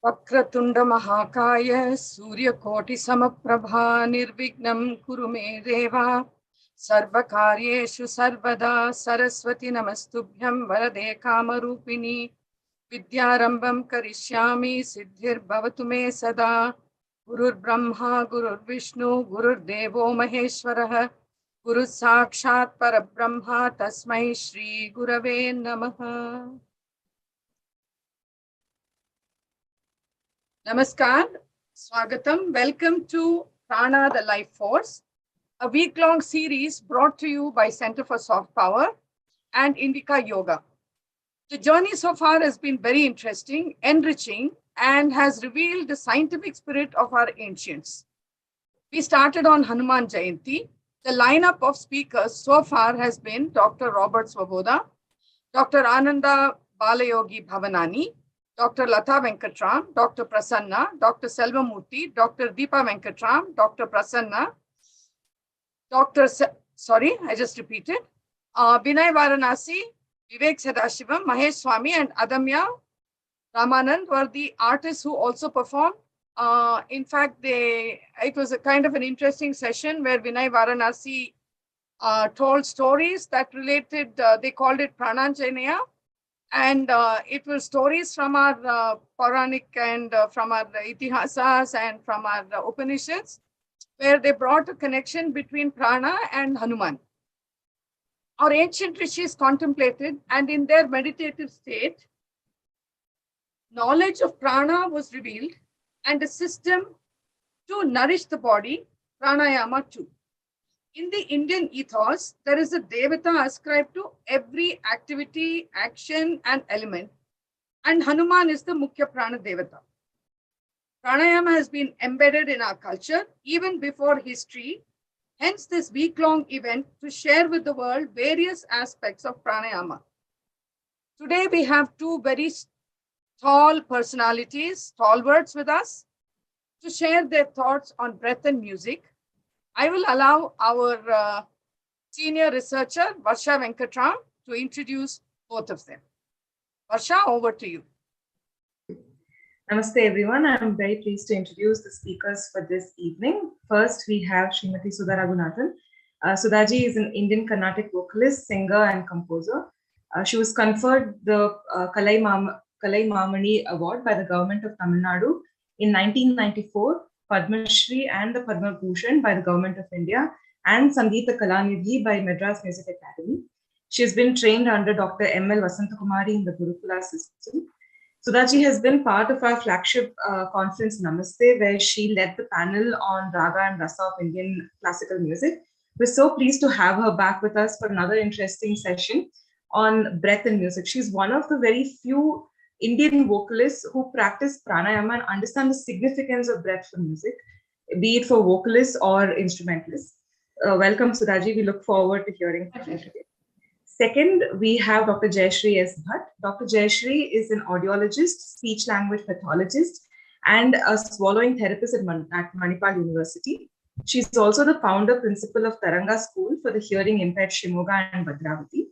Vakratunda Mahakaya Surya Koti Samaprabha Nirvignam Kuru Me Deva Sarvakaryeshu Sarvada Saraswati Namastubhyam Varade Kamarupini Vidyarambam Karishyami Siddhir Bhavatu Me Sada Gurur Brahma Gurur Vishnu Gurur Devo Maheshwaraha Guru Sakshat Parabrahma Tasmai Shri Gurave Namaha. Namaskar, Swagatam. Welcome to Prana, the Life Force, a week-long series brought to you by Center for Soft Power and Indica Yoga. The journey so far has been very interesting, enriching, and has revealed the scientific spirit of our ancients. We started on Hanuman Jayanti. The lineup of speakers so far has been Dr. Robert Svoboda, Dr. Ananda Balayogi Bhavanani, Dr. Lata Venkatram, Dr. Prasanna, Dr. Selvamurthy, Dr. Deepa Venkatram, Dr. Prasanna, Binay Varanasi, Vivek Sadashivam, Mahesh Swami, and Adamya Ramanand were the artists who also performed. In fact, it was a kind of an interesting session where Vinay Varanasi told stories that related, they called it Prananjanaya. And it was stories from our Puranic and from our Itihasas and from our Upanishads, where they brought a connection between Prana and Hanuman. Our ancient rishis contemplated, and in their meditative state, knowledge of Prana was revealed, and a system to nourish the body, Pranayama too. In the Indian ethos, there is a Devata ascribed to every activity, action, and element, and Hanuman is the Mukhya Prana Devata. Pranayama has been embedded in our culture even before history, hence this week-long event to share with the world various aspects of Pranayama. Today we have two very tall personalities, stalwarts with us, to share their thoughts on breath and music. I will allow our senior researcher, Varsha Venkatram, to introduce both of them. Varsha, over to you. Namaste, everyone. I'm very pleased to introduce the speakers for this evening. First, we have Srimati Sudha Ragunathan. Sudhaji is an Indian Carnatic vocalist, singer, and composer. She was conferred the Kalai Mamani Award by the government of Tamil Nadu in 1994, Padma Shri and the Padma Bhushan by the Government of India, and Sangeeta Kalanidhi by Madras Music Academy. She has been trained under Dr. M.L. Vasantakumari in the Gurukula system. Sudhaji has been part of our flagship conference Namaste, where she led the panel on Raga and Rasa of Indian classical music. We're so pleased to have her back with us for another interesting session on breath and music. She's one of the very few Indian vocalists who practice pranayama and understand the significance of breath for music, be it for vocalists or instrumentalists. Welcome, Sudhaji. We look forward to hearing from you today. Second, we have Dr. Jayashree S. Bhat. Dr. Jayashree is an audiologist, speech-language pathologist, and a swallowing therapist at Manipal University. She's also the founder principal of Taranga School for the Hearing Impaired Shimoga and Bhadravati.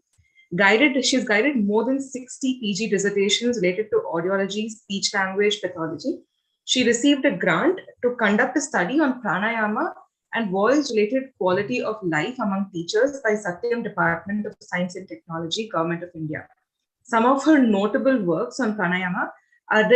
She's guided more than 60 PG dissertations related to audiology, speech language pathology. She received a grant to conduct a study on pranayama and voice-related quality of life among teachers by Satyam Department of Science and Technology, Government of India. Some of her notable works on pranayama are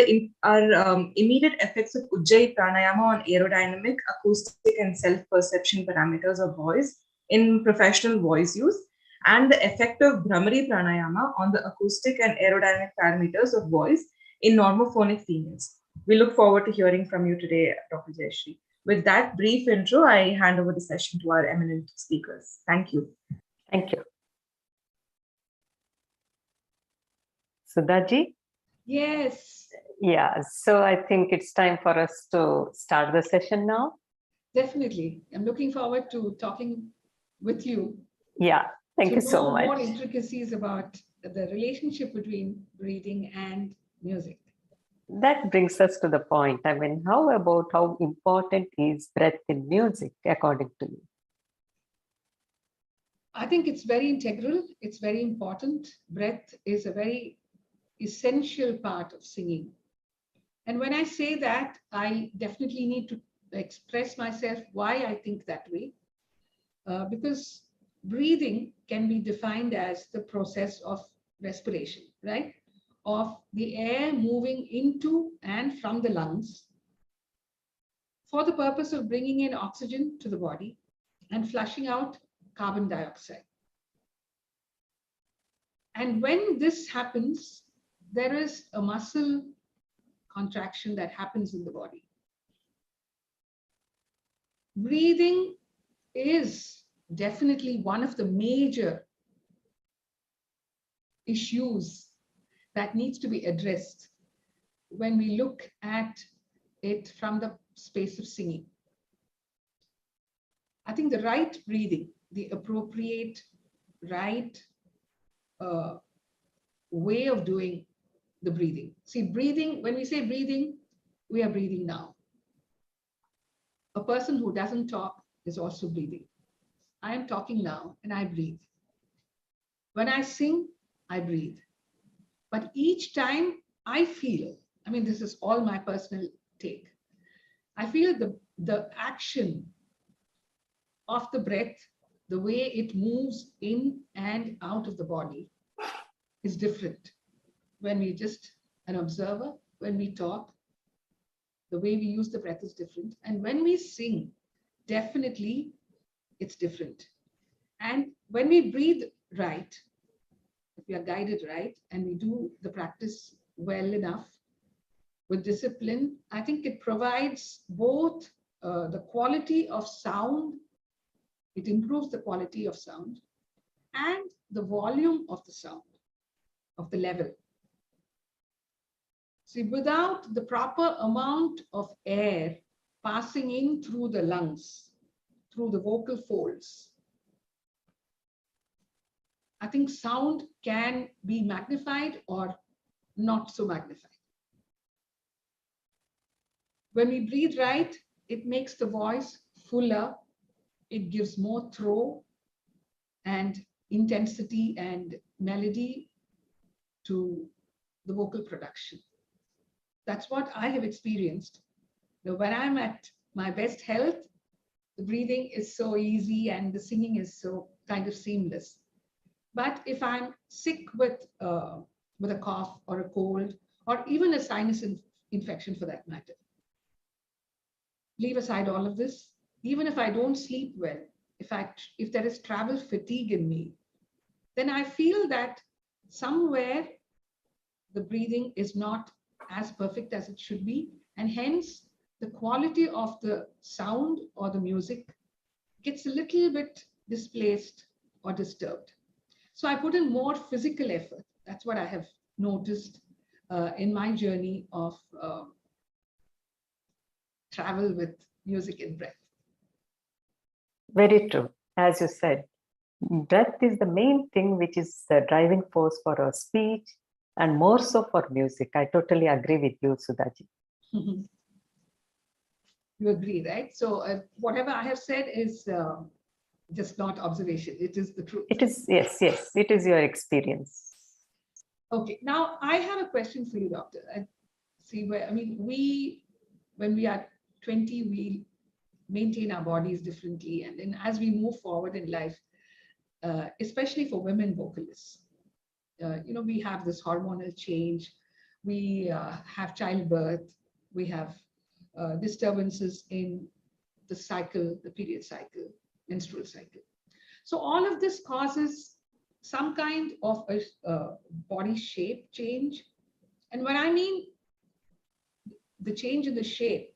immediate effects of Ujjayi Pranayama on aerodynamic, acoustic, and self-perception parameters of voice in professional voice use, and the effect of Brahamari Pranayama on the acoustic and aerodynamic parameters of voice in normophonic females. We look forward to hearing from you today, Dr. Jayashree. With that brief intro, I hand over the session to our eminent speakers. Thank you. Thank you. Sudhaji? Yes. Yeah, so I think it's time for us to start the session now. Definitely. I'm looking forward to talking with you. Yeah. Thank you so much. More intricacies about the relationship between breathing and music. That brings us to the point. I mean, how important is breath in music, according to you? I think it's very integral. It's very important. Breath is a very essential part of singing. And when I say that, I definitely need to express myself why I think that way. Because breathing can be defined as the process of respiration, right? Of the air moving into and from the lungs for the purpose of bringing in oxygen to the body and flushing out carbon dioxide. And when this happens, there is a muscle contraction that happens in the body. Breathing is definitely one of the major issues that needs to be addressed when we look at it from the space of singing. I think the right breathing, the appropriate, right way of doing the breathing. See, breathing, when we say breathing, we are breathing now. A person who doesn't talk is also breathing. I am talking now and I breathe. When I sing, I breathe. But each time I feel, I mean, this is all my personal take, I feel the action of the breath, the way it moves in and out of the body is different. When we just an observer, when we talk, the way we use the breath is different. And when we sing, definitely it's different. And when we breathe right, if we are guided right, and we do the practice well enough with discipline, I think it provides both the quality of sound, it improves the quality of sound, and the volume of the sound, of the level. See, without the proper amount of air passing in through the lungs, through the vocal folds, I think sound can be magnified or not so magnified. When we breathe right, it makes the voice fuller, it gives more throw and intensity and melody to the vocal production. That's what I have experienced. Now, when I'm at my best health, the breathing is so easy and the singing is so kind of seamless. But if I'm sick with a cough or a cold, or even a sinus infection for that matter, leave aside all of this. Even if I don't sleep well, if there is travel fatigue in me, then I feel that somewhere the breathing is not as perfect as it should be, and hence the quality of the sound or the music gets a little bit displaced or disturbed. So I put in more physical effort. That's what I have noticed in my journey of travel with music and breath. Very true. As you said, breath is the main thing which is the driving force for our speech and more so for music. I totally agree with you, Sudhaji. You agree, right? So whatever I have said is just not observation. It is the truth. It is, yes, it is your experience. Okay, now I have a question for you, Doctor. See, when we are 20, we maintain our bodies differently. And then as we move forward in life, especially for women vocalists, we have this hormonal change, we have childbirth, we have disturbances in the cycle, the period cycle, menstrual cycle. So all of this causes some kind of a body shape change. And when I mean the change in the shape,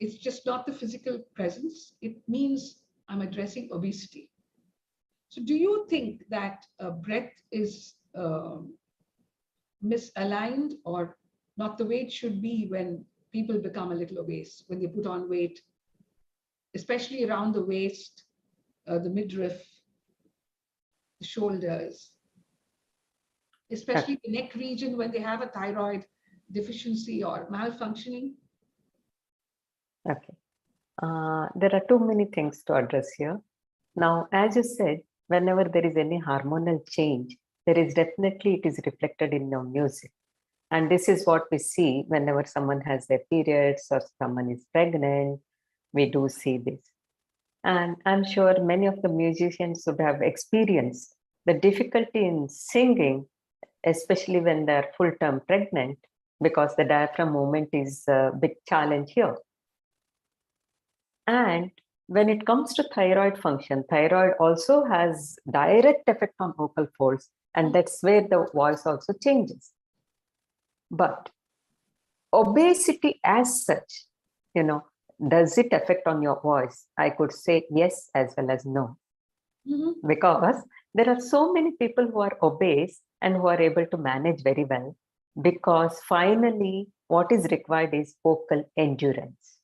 it's just not the physical presence. It means I'm addressing obesity. So do you think that breath is misaligned or not the way it should be when people become a little obese, when they put on weight, especially around the waist, the midriff, the shoulders, especially the neck region when they have a thyroid deficiency or malfunctioning? Okay. There are too many things to address here. Now, as you said, whenever there is any hormonal change, there is definitely, it is reflected in your music. And this is what we see whenever someone has their periods or someone is pregnant, we do see this. And I'm sure many of the musicians would have experienced the difficulty in singing, especially when they're full-term pregnant, because the diaphragm movement is a big challenge here. And when it comes to thyroid function, thyroid also has direct effect on vocal folds, and that's where the voice also changes. But obesity as such, does it affect on your voice? I could say yes as well as no. Because there are so many people who are obese and who are able to manage very well, because finally what is required is vocal endurance.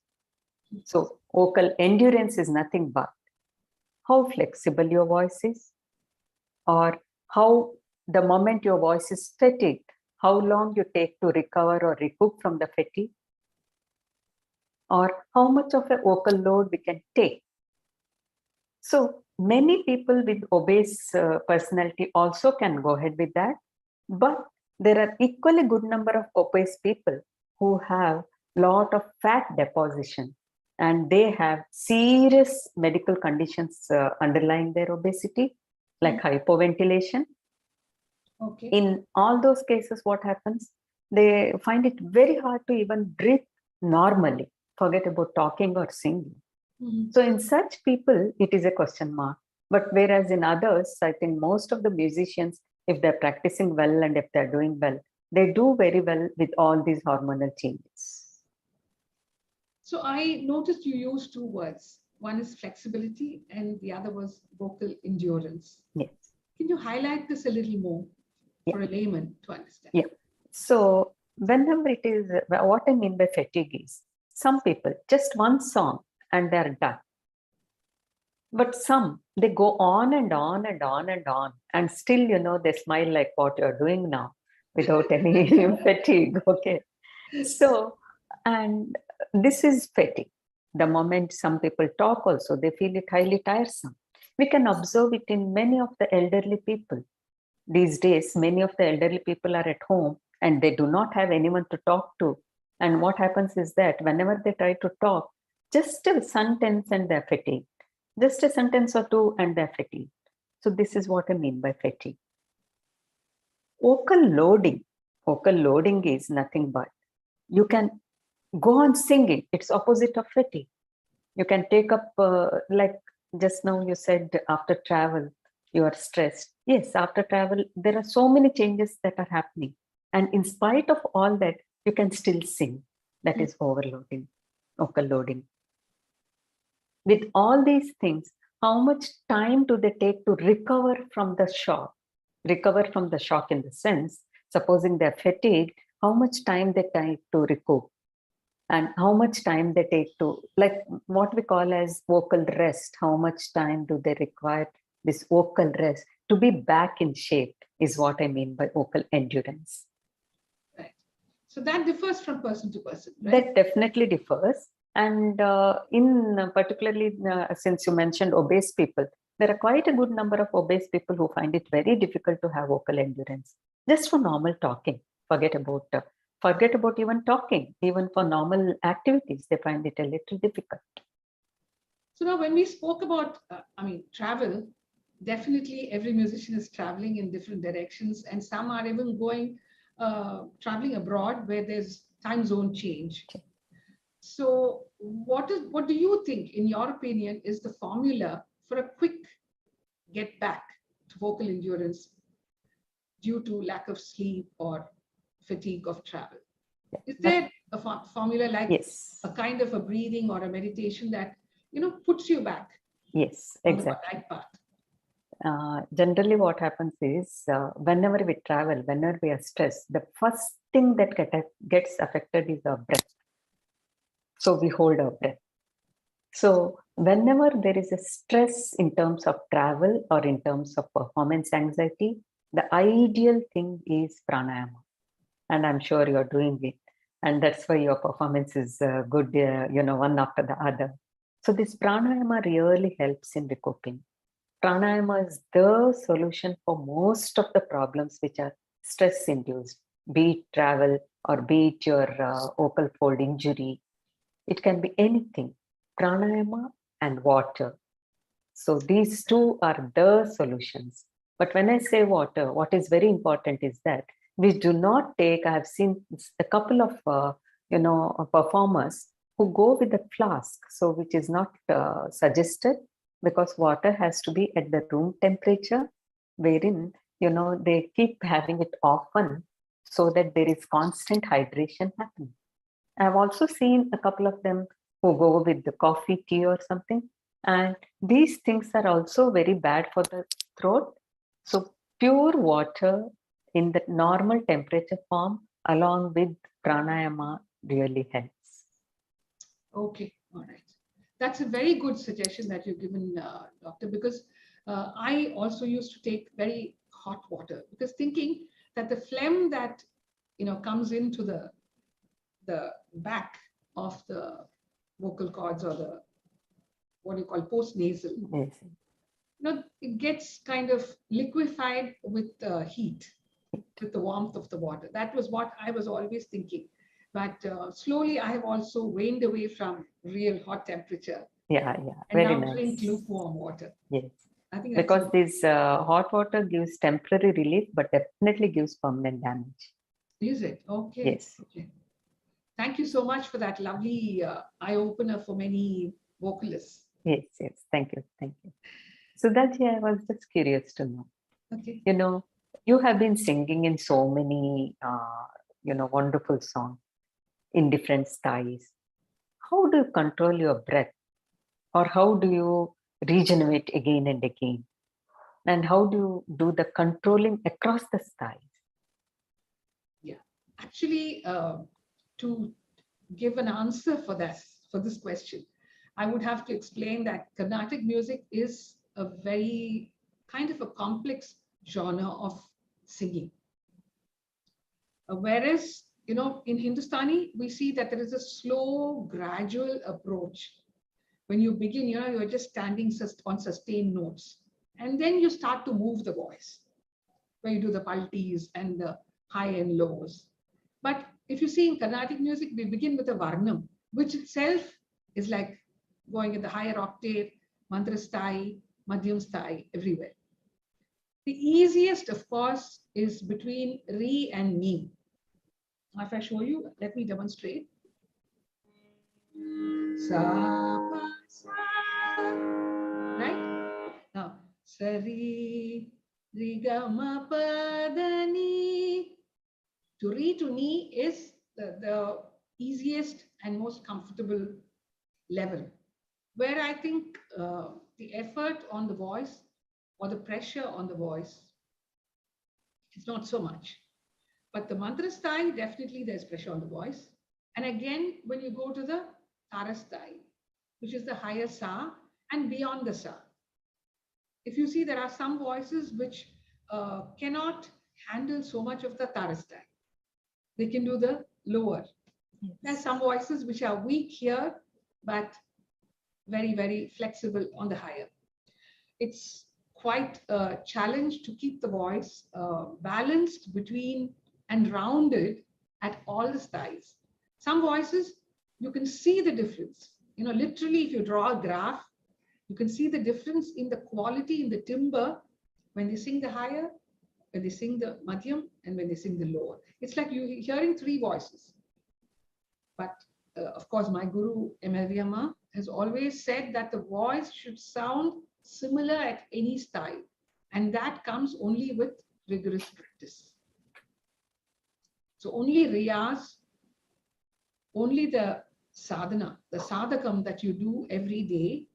So vocal endurance is nothing but how flexible your voice is, or how the moment your voice is fatigued, how long you take to recover or recoup from the fatigue, or how much of a vocal load we can take. So many people with obese personality also can go ahead with that, but there are equally good number of obese people who have lot of fat deposition, and they have serious medical conditions underlying their obesity, like hypoventilation. Okay. In all those cases, what happens? They find it very hard to even breathe normally, forget about talking or singing. So in such people, it is a question mark. But whereas in others, I think most of the musicians, if they're practicing well and if they're doing well, they do very well with all these hormonal changes. So I noticed you used two words. One is flexibility and the other was vocal endurance. Yes. Can you highlight this a little more for a layman to understand? Yeah. So whenever it is, what I mean by fatigue is, some people, just one song and they're done. But some, they go on and on and on and on, and still, they smile like what you're doing now without any fatigue. Okay. So, and this is fatigue. The moment some people talk also, they feel it highly tiresome. We can observe it in many of the elderly people. These days, many of the elderly people are at home and they do not have anyone to talk to. And what happens is that whenever they try to talk, just a sentence and they're fatigued. Just a sentence or two and they're fatigued. So this is what I mean by fatigue. Vocal loading is nothing but you can go on singing. It's opposite of fatigue. You can take up, like just now you said, after travel, you are stressed. Yes, after travel, there are so many changes that are happening. And in spite of all that, you can still sing. That is overloading, vocal loading. With all these things, how much time do they take to recover from the shock? Recover from the shock in the sense, supposing they're fatigued, how much time they take to recoup? And how much time they take to, like what we call as vocal rest, how much time do they require this vocal rest to be back in shape is what I mean by vocal endurance. Right. So that differs from person to person, right? That definitely differs. And particularly since you mentioned obese people, there are quite a good number of obese people who find it very difficult to have vocal endurance. Just for normal talking, forget about even talking, even for normal activities, they find it a little difficult. So now when we spoke about, travel, definitely every musician is traveling in different directions, and some are even traveling abroad where there's time zone change. So what do you think, in your opinion, is the formula for a quick get back to vocal endurance due to lack of sleep or fatigue of travel? Is there a formula like a kind of a breathing or a meditation that puts you back? Yes, exactly. On the right path? Generally, what happens is whenever we travel, whenever we are stressed, the first thing that gets affected is our breath. So we hold our breath. So whenever there is a stress in terms of travel or in terms of performance anxiety, the ideal thing is pranayama. And I'm sure you're doing it. And that's why your performance is good, one after the other. So this pranayama really helps in recouping. Pranayama is the solution for most of the problems which are stress-induced. be it travel or be it your vocal fold injury. It can be anything, pranayama and water. So these two are the solutions. But when I say water, what is very important is that we do not take, I have seen a couple of, performers who go with a flask. So which is not suggested, because water has to be at the room temperature, wherein, they keep having it often so that there is constant hydration happening. I've also seen a couple of them who go with the coffee, tea or something. And these things are also very bad for the throat. So pure water in the normal temperature form along with pranayama really helps. Okay, all right. That's a very good suggestion that you've given, doctor, because I also used to take very hot water, because thinking that the phlegm that comes into the back of the vocal cords, or the what you call post-nasal, Yes. it gets kind of liquefied with heat, with the warmth of the water. That was what I was always thinking. But slowly I have also waned away from real hot temperature. Yeah. And Very now nice. drink lukewarm water. Yes. I think that's Because this hot water gives temporary relief, but definitely gives permanent damage. Is it? Okay. Yes. Okay. Thank you so much for that lovely eye-opener for many vocalists. Yes. Thank you. Sudhaji, I was just curious to know. Okay. You have been singing in so many, wonderful songs in different styles. How do you control your breath? Or how do you regenerate again and again? And how do you do the controlling across the styles? Yeah. Actually, to give an answer for this question, I would have to explain that Carnatic music is a very kind of a complex genre of singing. Whereas, in Hindustani, we see that there is a slow, gradual approach. When you begin, you're just standing on sustained notes. And then you start to move the voice, where you do the paltis and the high and lows. But if you see in Carnatic music, we begin with a varnam, which itself is like going in the higher octave, mantra sthai, madhyam sthai, everywhere. The easiest, of course, is between re and mi. If I show you, let me demonstrate. Sa, pa, sa. Right? Now, sari, ri, ga, ma, pa, da, ni. To re to ni is the easiest and most comfortable level, where I think the effort on the voice or the pressure on the voice is not so much. But the mantra style, definitely there's pressure on the voice. And again, when you go to the tara style, which is the higher sa and beyond the sa. If you see, there are some voices which cannot handle so much of the tara style. They can do the lower. Yes. There's some voices which are weak here, but very, very flexible on the higher. It's quite a challenge to keep the voice balanced between and rounded at all the styles. Some voices, you can see the difference. Literally, if you draw a graph, you can see the difference in the quality, in the timbre, when they sing the higher, when they sing the madhyam, and when they sing the lower. It's like you're hearing three voices. But of course, my guru, M.L.V. has always said that the voice should sound similar at any style. And that comes only with rigorous practice. So only riyaz, only the sadhana, the sadhakam that you do every day.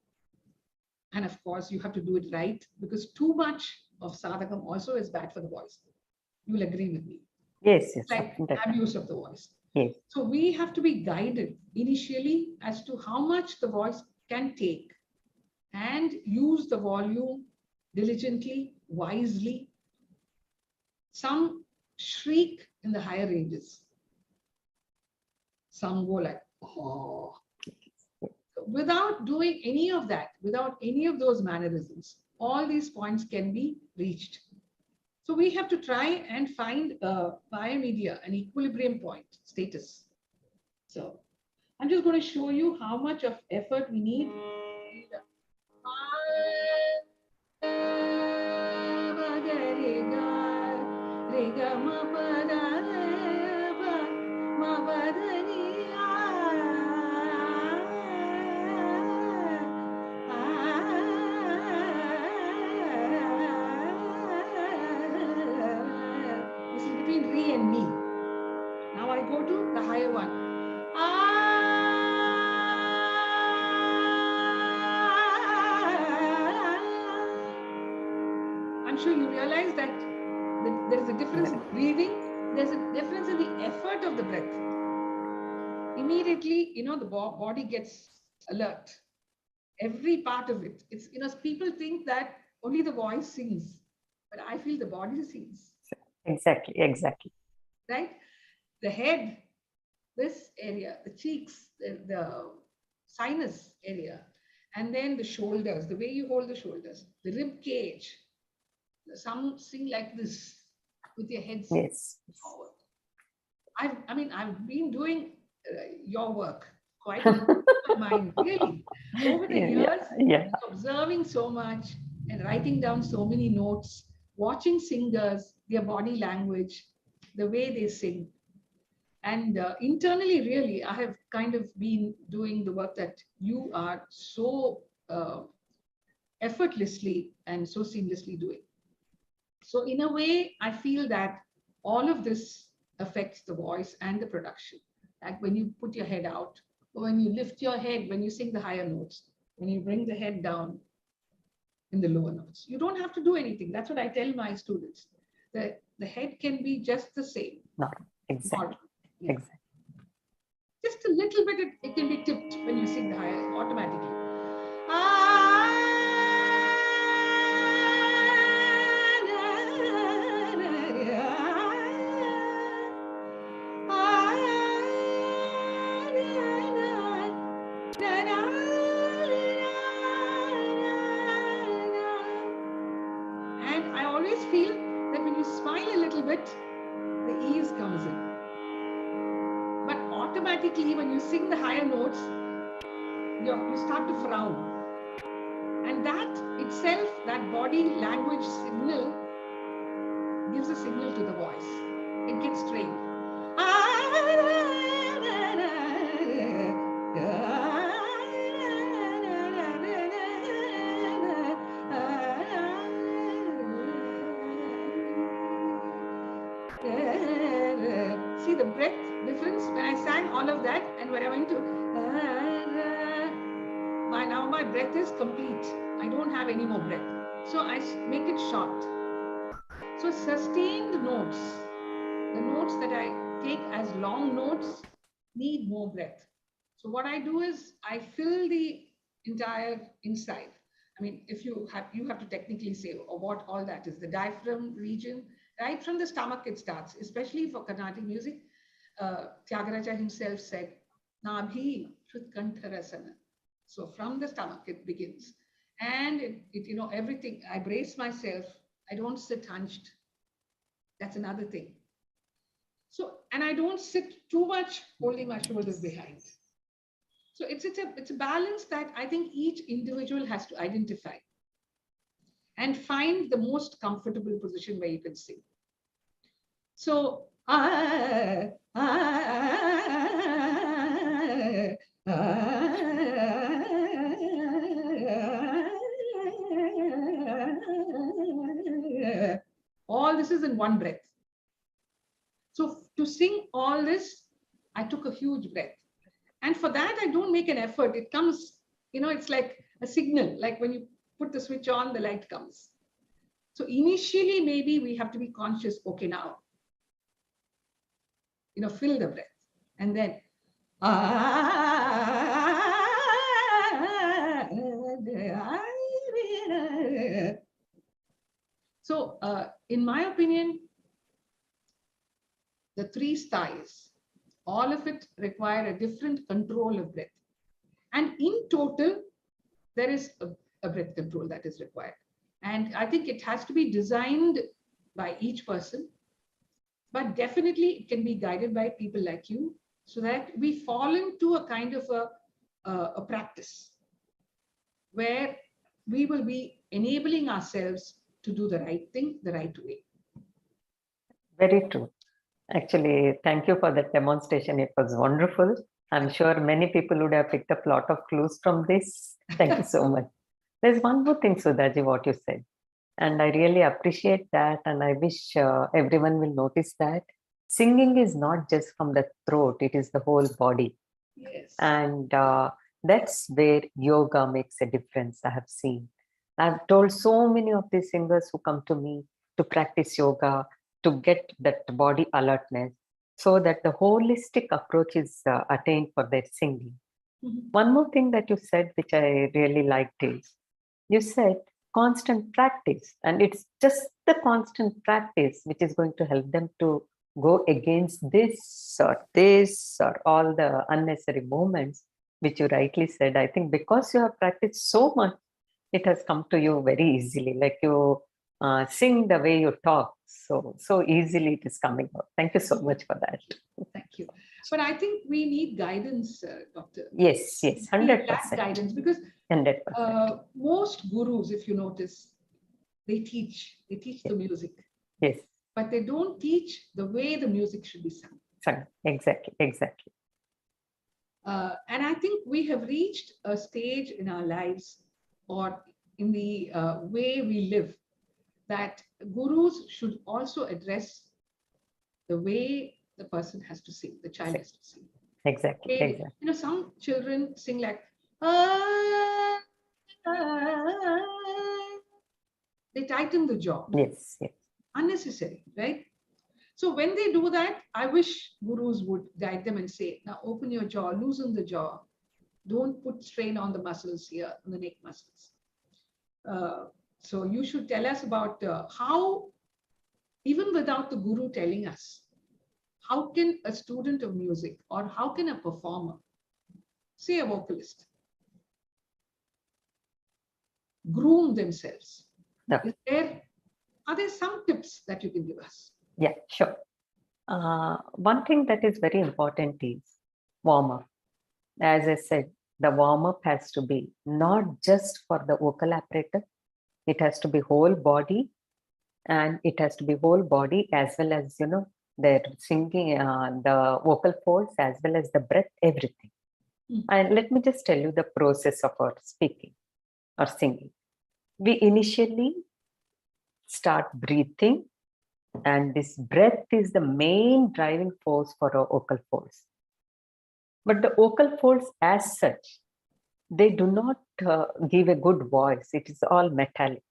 And of course, you have to do it right, because too much of sadhakam also is bad for the voice. You will agree with me. Yes. It's like abuse of the voice. Yes. So we have to be guided initially as to how much the voice can take, and use the volume diligently, wisely. Some shriek in the higher ranges. Some go like, oh. Without doing any of that, without any of those mannerisms, all these points can be reached. So we have to try and find a biomedia, an equilibrium point status. So I'm just going to show you how much of effort we need. This is between re and mi. Now I go to the higher one. I'm sure you realize that there is a difference in breathing. There's a difference in the effort of the breath. Immediately, you know, the body gets alert. Every part of it. It's, you know, people think that only the voice sings, but I feel the body sings. Exactly, exactly. Right? The head, this area, the cheeks, the sinus area, and then the shoulders, the way you hold the shoulders, the rib cage. Some sing like this with your head Yes. forward. I mean, I've been doing your work quite a bit of mine, really. Over the years, observing so much and writing down so many notes, watching singers, their body language, the way they sing. And internally, really, I have kind of been doing the work that you are so effortlessly and so seamlessly doing. So in a way, I feel that all of this affects the voice and the production. Like when you put your head out, or when you lift your head, when you sing the higher notes, when you bring the head down in the lower notes. You don't have to do anything. That's what I tell my students. The head can be just the same. No, exactly. Yeah. Exactly. Just a little bit, it can be tipped when you sing the higher automatically. And I always feel that when you smile a little bit, the ease comes in. But automatically, when you sing the higher notes, you start to frown. And that itself, that body language signal, gives a signal to the voice. It gets strained. See the breath difference when I sang all of that and when I went to now my breath is complete. I don't have any more breath. So I make it short. So sustained notes, the notes that I take as long notes need more breath. So what I do is I fill the entire inside. I mean, if you have to technically say what all that is, the diaphragm region, right from the stomach it starts, especially for Carnatic music. Tyagaraja himself said, Nabhi Shutkantharasana. So from the stomach it begins. And it you know, everything, I brace myself. I don't sit hunched. That's another thing. So, and I don't sit too much holding my shoulders behind. So it's a balance that I think each individual has to identify and find the most comfortable position where you can sing. So, all this is in one breath. So to sing all this, I took a huge breath. And for that, I don't make an effort. It comes, you know, it's like a signal, like when you put the switch on, the light comes. So initially, maybe we have to be conscious, okay, now, you know, fill the breath. And then, so in my opinion, the three styles, all of it require a different control of breath. And in total, there is a breath control that is required. And I think it has to be designed by each person, but definitely it can be guided by people like you, so that we fall into a kind of a practice where we will be enabling ourselves to do the right thing the right way. Very true. Actually, thank you for that demonstration. It was wonderful. I'm sure many people would have picked up a lot of clues from this. Thank you so much. There's one more thing, Sudhaji, what you said. And I really appreciate that. And I wish everyone will notice that singing is not just from the throat, it is the whole body. Yes. And that's where yoga makes a difference, I have seen. I've told so many of these singers who come to me to practice yoga, to get that body alertness, so that the holistic approach is attained for their singing. Mhm. One more thing that you said, which I really liked, is you said constant practice, and it's just the constant practice which is going to help them to go against this or all the unnecessary movements, which you rightly said. I think because you have practiced so much, it has come to you very easily. Like you sing the way you talk, so easily it is coming out. Thank you so much for that. Thank you. But I think we need guidance, Doctor. Yes, We 100%. lack guidance because 100%. most gurus, if you notice, they teach the music, Yes, but they don't teach the way the music should be sung. exactly. And I think we have reached a stage in our lives or in the way we live that gurus should also address the way the person has to sing, the child has to sing. Exactly. You know, some children sing like, "Ah, they tighten the jaw. Yes. Unnecessary, right? So when they do that, I wish gurus would guide them and say, now open your jaw, loosen the jaw. Don't put strain on the muscles here, on the neck muscles. So you should tell us about how, even without the guru telling us, how can a student of music or how can a performer, say a vocalist, groom themselves? No. Are there some tips that you can give us? Yeah, sure. One thing that is very important is warm-up. As I said, the warm-up has to be not just for the vocal apparatus, it has to be whole body, and it has to be whole body as well as, their singing, the vocal folds as well as the breath, everything. Mhm. And let me just tell you the process of our speaking or singing. We initially start breathing, and this breath is the main driving force for our vocal folds. But the vocal folds as such, they do not give a good voice. It is all metallic.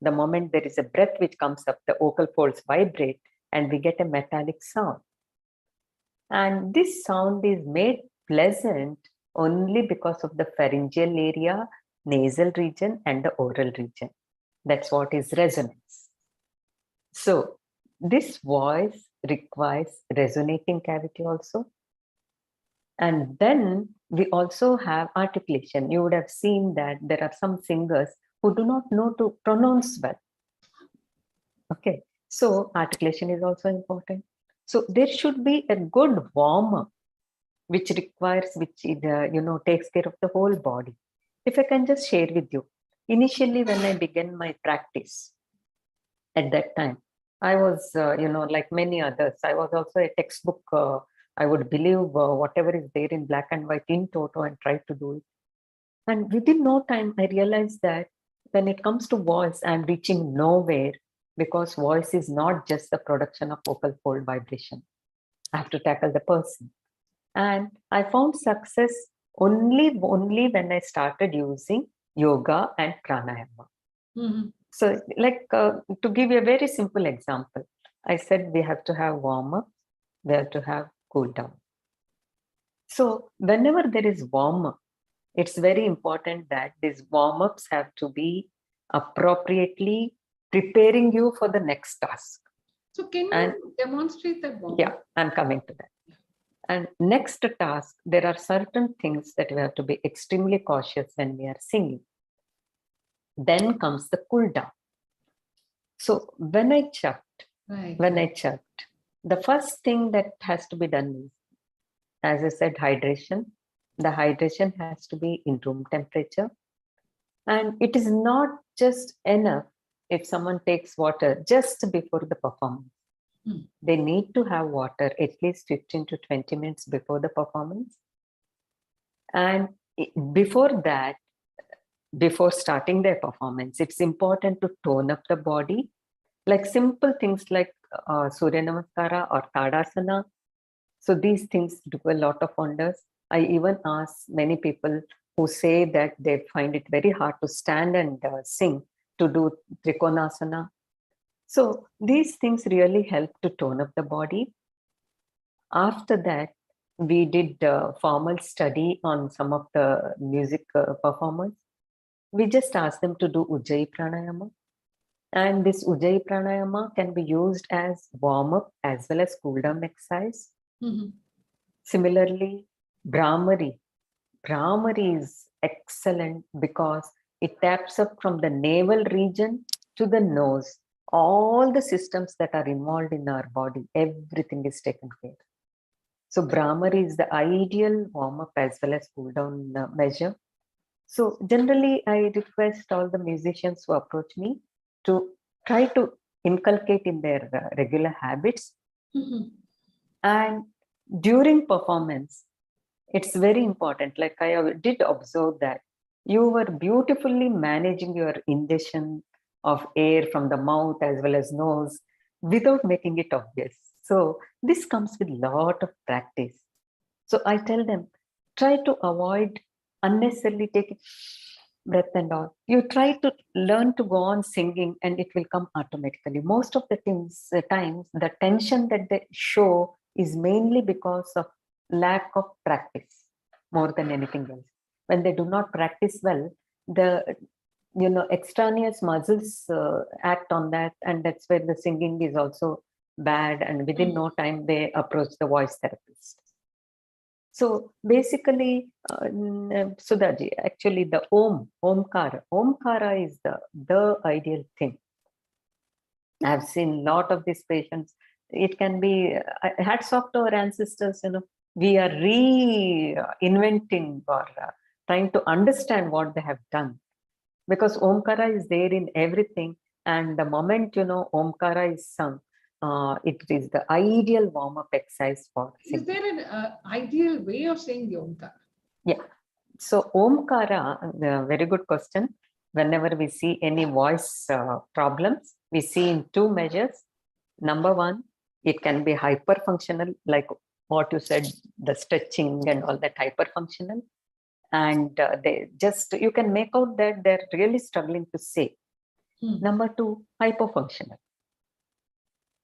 The moment there is a breath which comes up, the vocal folds vibrate and we get a metallic sound. And this sound is made pleasant only because of the pharyngeal area, nasal region, and the oral region. That's what is resonance. So this voice requires resonating cavity also. And then we also have articulation. You would have seen that there are some singers who do not know to pronounce well. Okay, so articulation is also important. So there should be a good warm-up, which takes care of the whole body. If I can just share with you, initially when I began my practice, at that time, I was, like many others, I was also a textbook. I would believe whatever is there in black and white in toto and try to do it. And within no time, I realized that when it comes to voice, I'm reaching nowhere, because voice is not just the production of vocal fold vibration. I have to tackle the person. And I found success only when I started using yoga and pranayama. Mhm. So to give you a very simple example, I said we have to have warm-up, we have to have cool down. So whenever there is warm-up, it's very important that these warm-ups have to be appropriately preparing you for the next task. So can you demonstrate that warm-up? Yeah, I'm coming to that. And next task, there are certain things that we have to be extremely cautious when we are singing. Then comes the cool down. So when I Right. when I chirped. The first thing that has to be done is, as I said, hydration. The hydration has to be in room temperature. And it is not just enough if someone takes water just before the performance. Hmm. They need to have water at least 15 to 20 minutes before the performance. And before that, before starting their performance, it's important to tone up the body. Like simple things like Surya Namaskara or Tadasana. So these things do a lot of wonders. I even ask many people who say that they find it very hard to stand and sing to do Trikonasana. So these things really help to tone up the body. After that, we did formal study on some of the music performers. We just asked them to do Ujjayi Pranayama. And this Ujjayi Pranayama can be used as warm-up as well as cool-down exercise. Mhm. Similarly, Brahamari. Brahamari is excellent because it taps up from the navel region to the nose. All the systems that are involved in our body, everything is taken care. So Brahamari is the ideal warm-up as well as cool-down measure. So generally, I request all the musicians who approach me to try to inculcate in their regular habits. Mhm. And during performance, it's very important. Like I did observe that you were beautifully managing your ingestion of air from the mouth as well as nose without making it obvious. So this comes with a lot of practice. So I tell them, try to avoid unnecessarily taking breath and all. You try to learn to go on singing and it will come automatically. Most of the times, the tension that they show is mainly because of lack of practice more than anything else. When they do not practice well, the extraneous muscles act on that, and that's where the singing is also bad, and within no time they approach the voice therapist. So basically, Sudhaji, actually the Omkara is the ideal thing. I've seen a lot of these patients. It can be hats off to our ancestors. We are reinventing or trying to understand what they have done, because Omkara is there in everything. And the moment Omkara is sung, it is the ideal warm-up exercise for Is singing. there an ideal way of saying the Omkara? Yeah. So Omkara, very good question. Whenever we see any voice problems, we see in two measures. Number one, it can be hyperfunctional, like what you said, the stretching and all that hyperfunctional. And you can make out that they're really struggling to say. Number two, hypofunctional.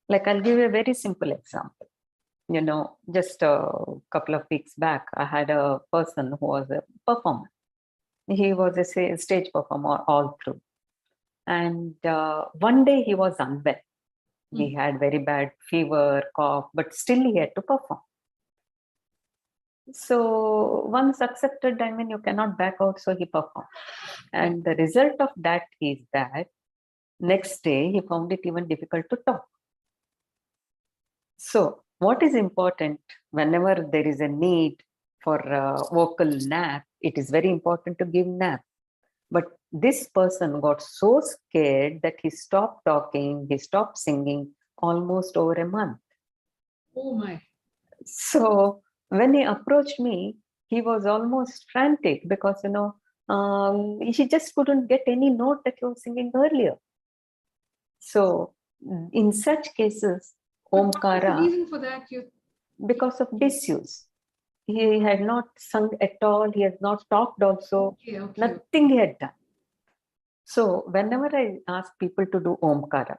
Like I'll give you a very simple example. Just a couple of weeks back, I had a person who was a performer. He was a stage performer all through. And one day he was unwell. He had very bad fever, cough, but still he had to perform. So once accepted, you cannot back out, so he performed. And the result of that is that next day he found it even difficult to talk. So what is important whenever there is a need for vocal nap, it is very important to give nap. But this person got so scared that he stopped talking, he stopped singing almost over a month. Oh my. So when he approached me, he was almost frantic because, he just couldn't get any note that he was singing earlier. So in such cases, What is the Omkara, reason for that? because of disuse. He had not sung at all. He has not talked also. Okay. Nothing he had done. So whenever I ask people to do Omkara,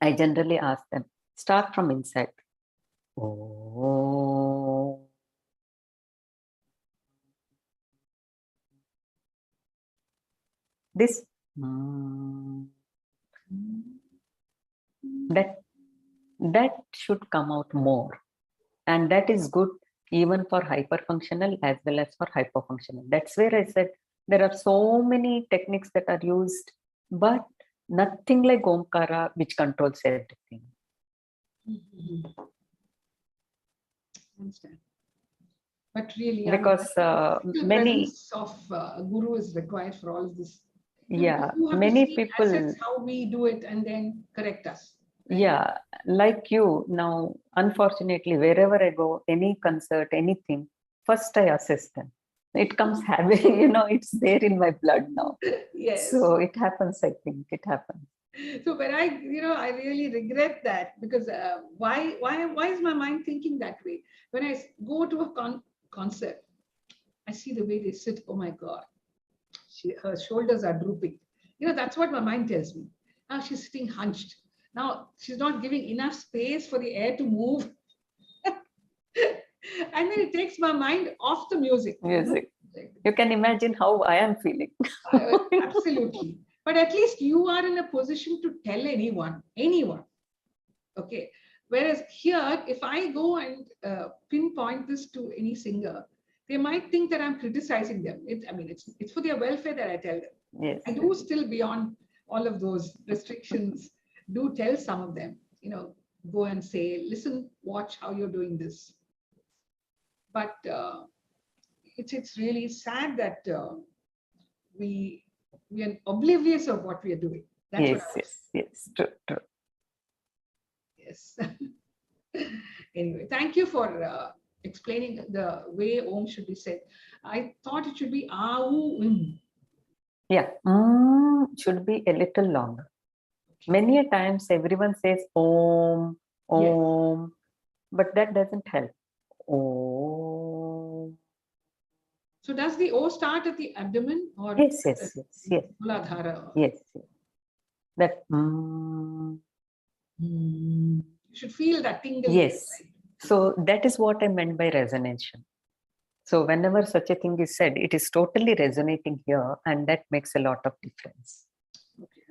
I generally ask them, start from inside. Oh. This that should come out more, and that is good even for hyperfunctional as well as for hypofunctional. That's where I said there are so many techniques that are used, but Nothing like Omkara, which controls everything. Understand. But really, Because many, presence of a guru is required for all of this. yeah, You have many to see people, assets how we do it and then correct us. yeah, like you now, unfortunately, wherever I go, any concert, anything, first I assist them. It comes habit, it's there in my blood now. Yes. So it happens, I think it happens. So when I really regret that, because why is my mind thinking that way? When I go to a concert, I see the way they sit. Oh my God, her shoulders are drooping. That's what my mind tells me. Now she's sitting hunched. Now she's not giving enough space for the air to move. And then it takes my mind off the music. You can imagine how I am feeling. Absolutely. But at least you are in a position to tell anyone. Okay. Whereas here, if I go and pinpoint this to any singer, they might think that I'm criticizing them. It's for their welfare that I tell them. Yes. I do still, beyond all of those restrictions, do tell some of them, go and say, listen, watch how you're doing this. But it's really sad that we are oblivious of what we are doing. That's yes, true. Yes. Anyway, thank you for explaining the way Om should be said. I thought it should be A-U-M. Yeah, should be a little longer. Okay. Many a times everyone says Om, Om, but that doesn't help. Om. So does the O start at the abdomen or yes. Muladhara? Yes. That you should feel that tingle. Yes. Right? So that is what I meant by resonation. So whenever such a thing is said, it is totally resonating here, and that makes a lot of difference. Okay.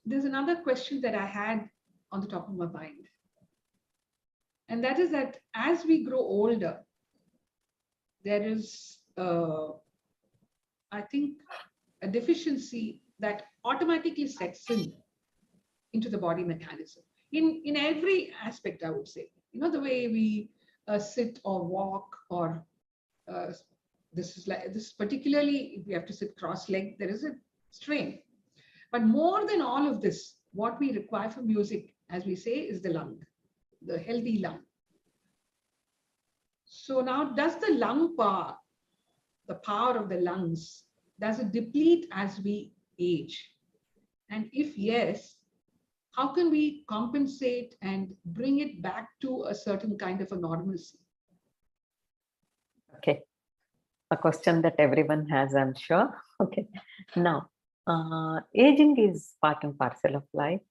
There's another question that I had on the top of my mind. And that is that as we grow older, there is, I think, a deficiency that automatically sets into the body mechanism. In every aspect, I would say. The way we sit or walk, or this particularly, if we have to sit cross-legged, there is a strain. But more than all of this, what we require for music, as we say, is the lung, the healthy lung. So now, does the lung power, the power of the lungs, does it deplete as we age? And if yes, how can we compensate and bring it back to a certain kind of a normalcy? Okay. A question that everyone has, I'm sure. Okay. Now, aging is part and parcel of life.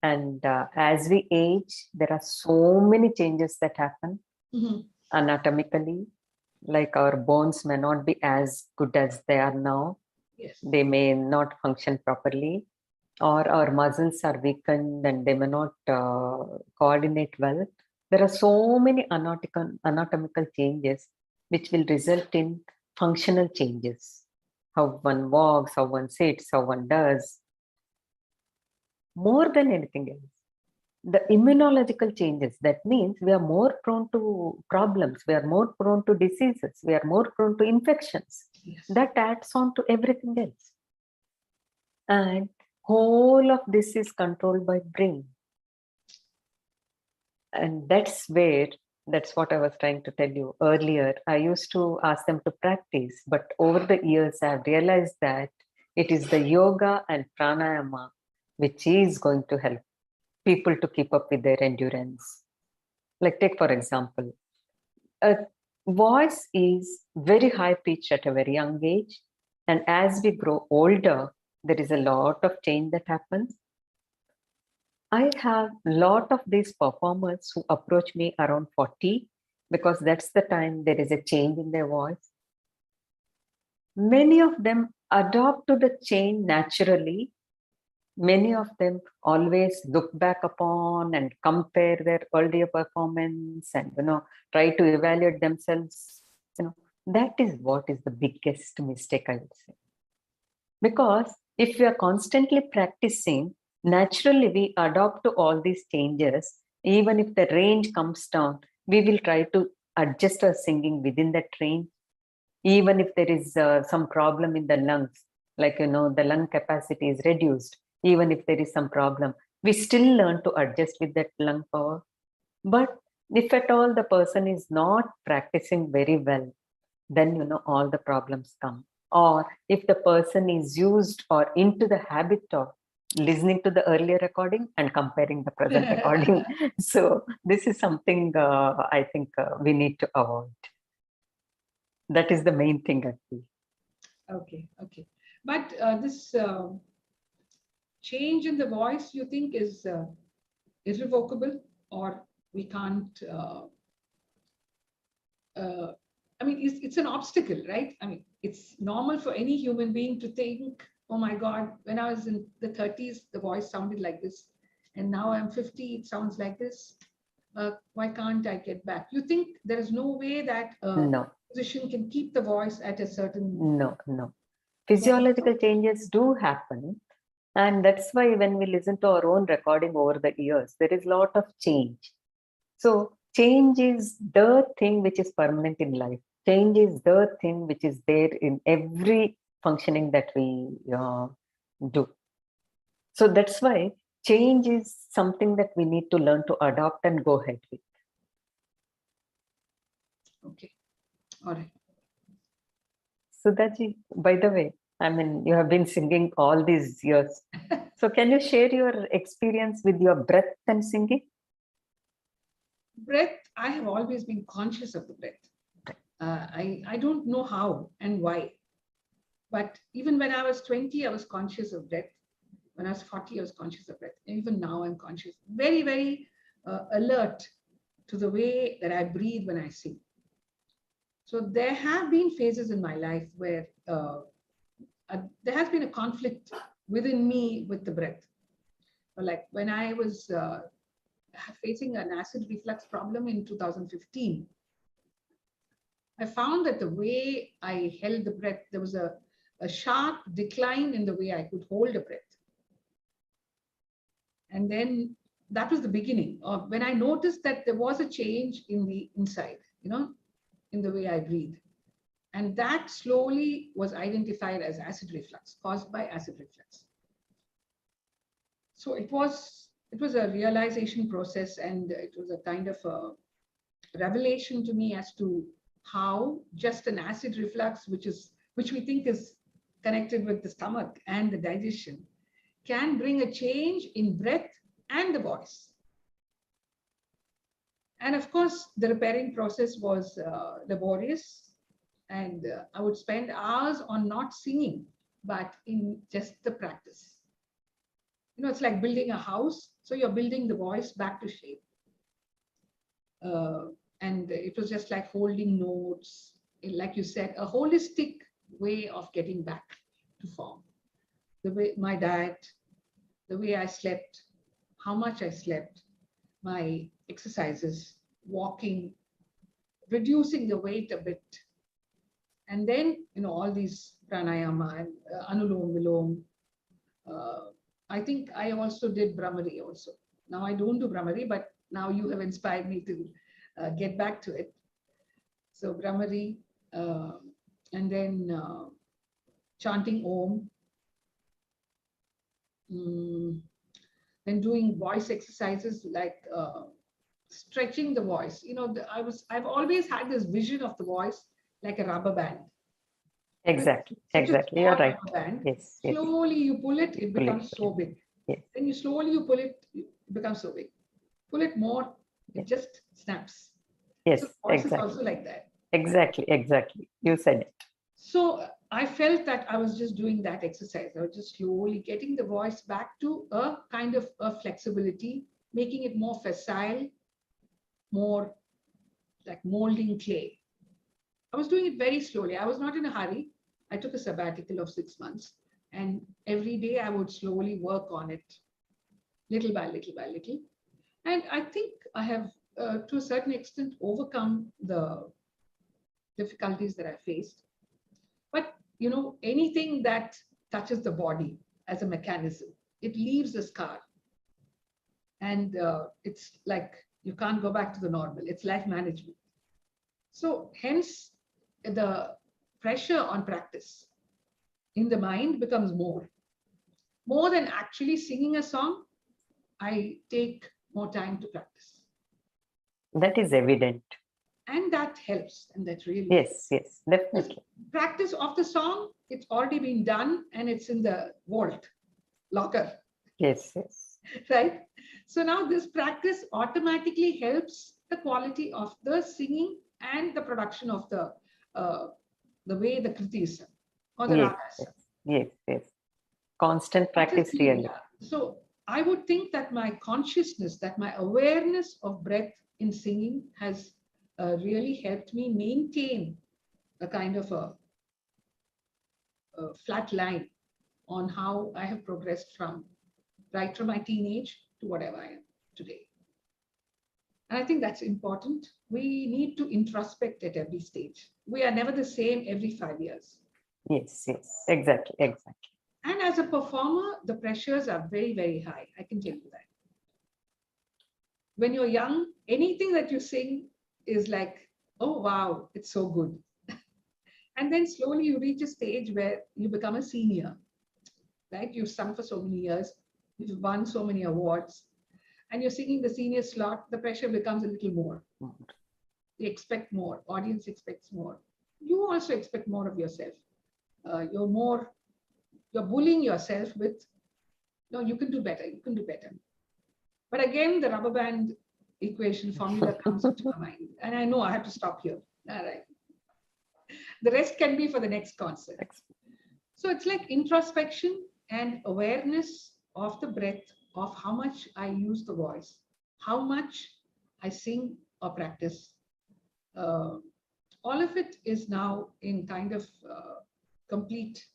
And as we age, there are so many changes that happen anatomically. Like our bones may not be as good as they are now. Yes. They may not function properly. Or our muscles are weakened and they may not coordinate well. There are so many anatomical changes which will result in functional changes. How one walks, how one sits, how one does. More than anything else, the immunological changes. That means we are more prone to problems. We are more prone to diseases. We are more prone to infections. Yes. That adds on to everything else. And whole of this is controlled by brain. And that's what I was trying to tell you earlier. I used to ask them to practice, but over the years, I've realized that it is the yoga and pranayama which is going to help people to keep up with their endurance. Like take, for example, a voice is very high pitched at a very young age. And as we grow older, there is a lot of change that happens. I have a lot of these performers who approach me around 40 because that's the time there is a change in their voice. Many of them adopt to the change naturally. Many of them always look back upon and compare their earlier performance and try to evaluate themselves That is what is the biggest mistake, I would say. Because if we are constantly practicing, naturally we adopt to all these changes. Even if the range comes down, we will try to adjust our singing within that range. Even if there is some problem in the lungs, like, the lung capacity is reduced, even if there is some problem, we still learn to adjust with that lung power. But if at all the person is not practicing very well, then, all the problems come. Or if the person is used or into the habit of listening to the earlier recording and comparing the present recording. So this is something I think we need to avoid. That is the main thing, I feel. Okay. But this change in the voice, you think is irrevocable, or we can't? I mean, it's an obstacle, right? I mean, it's normal for any human being to think, oh my God, when I was in the 30s, the voice sounded like this. And now I'm 50, it sounds like this. Why can't I get back? You think there is no way that No. musician can keep the voice at a certain... No. Physiological changes do happen. And that's why when we listen to our own recording over the years, there is a lot of change. So change is the thing which is permanent in life. Change is the thing which is there in every functioning that we do. So that's why change is something that we need to learn to adopt and go ahead with. Okay. All right. Sudhaji, by the way, I mean, you have been singing all these years. So can you share your experience with your breath and singing? Breath, I have always been conscious of the breath. I don't know how and why. But even when I was 20, I was conscious of breath. When I was 40, I was conscious of breath. And even now, I'm conscious. Very, very alert to the way that I breathe when I sing. So there have been phases in my life where there has been a conflict within me with the breath. Like when I was facing an acid reflux problem in 2015, I found that the way I held the breath, there was a sharp decline in the way I could hold a breath. And then that was the beginning of when I noticed that there was a change in the inside, in the way I breathe. And that slowly was identified as acid reflux, caused by acid reflux. So it was a realization process, and it was a kind of a revelation to me as to how just an acid reflux, which we think is connected with the stomach and the digestion, can bring a change in breath and the voice. And of course, the repairing process was laborious, and I would spend hours on not singing, but in just the practice. It's like building a house. So you're building the voice back to shape. And it was just like holding notes, like you said, a holistic way of getting back to form. The way my diet, the way I slept, how much I slept, my exercises, walking, reducing the weight a bit. And then, all these pranayama and anulom vilom. I think I also did Brahamari also. Now I don't do Brahamari, but now you have inspired me to get back to it. So Brahamari, and then chanting Om, then doing voice exercises like stretching the voice. I've always had this vision of the voice like a rubber band. Exactly. You're right. Band. Yes. Slowly you pull it, it becomes so big. Yes. Then slowly you pull it, it becomes so big. Pull it more, it just snaps. Yes, so voice exactly. is also like that. Exactly. You said it. So I felt that I was just doing that exercise. I was just slowly getting the voice back to a kind of a flexibility, making it more facile, more like molding clay. I was doing it very slowly. I was not in a hurry. I took a sabbatical of 6 months, and every day I would slowly work on it, little by little by little. And I think I have, to a certain extent, overcome the difficulties that I faced. But, you know, anything that touches the body as a mechanism, it leaves a scar. And it's like you can't go back to the normal. It's life management. So hence, the pressure on practice in the mind becomes more. More than actually singing a song, I take more time to practice. That is evident. And that helps. And that really Yes, yes, definitely. practice of the song, it's already been done and it's in the vault, locker, Yes, yes. right? So now this practice automatically helps the quality of the singing and the production of the way the kriti is sung or the Yes, ragas. yes, yes, yes. Constant That is practice the- really. yeah. So I would think that my consciousness, that my awareness of breath in singing has really helped me maintain a kind of a flat line on how I have progressed from right from my teenage to whatever I am today. And I think that's important. We need to introspect at every stage. We are never the same every 5 years. Yes, yes, exactly, exactly. And as a performer, the pressures are very, very high. I can tell you that. When you're young, anything that you sing is like, oh, wow, it's so good. And then slowly you reach a stage where you become a senior, right? You've sung for so many years, you've won so many awards, and you're singing the senior slot, the pressure becomes a little more. They expect more, audience expects more. You also expect more of yourself. You're bullying yourself with, no, you can do better, you can do better. But again, the rubber band equation formula comes into my mind. And I know I have to stop here. All right. The rest can be for the next concert. So it's like introspection and awareness of the breath, of how much I use the voice, how much I sing or practice. All of it is now in kind of complete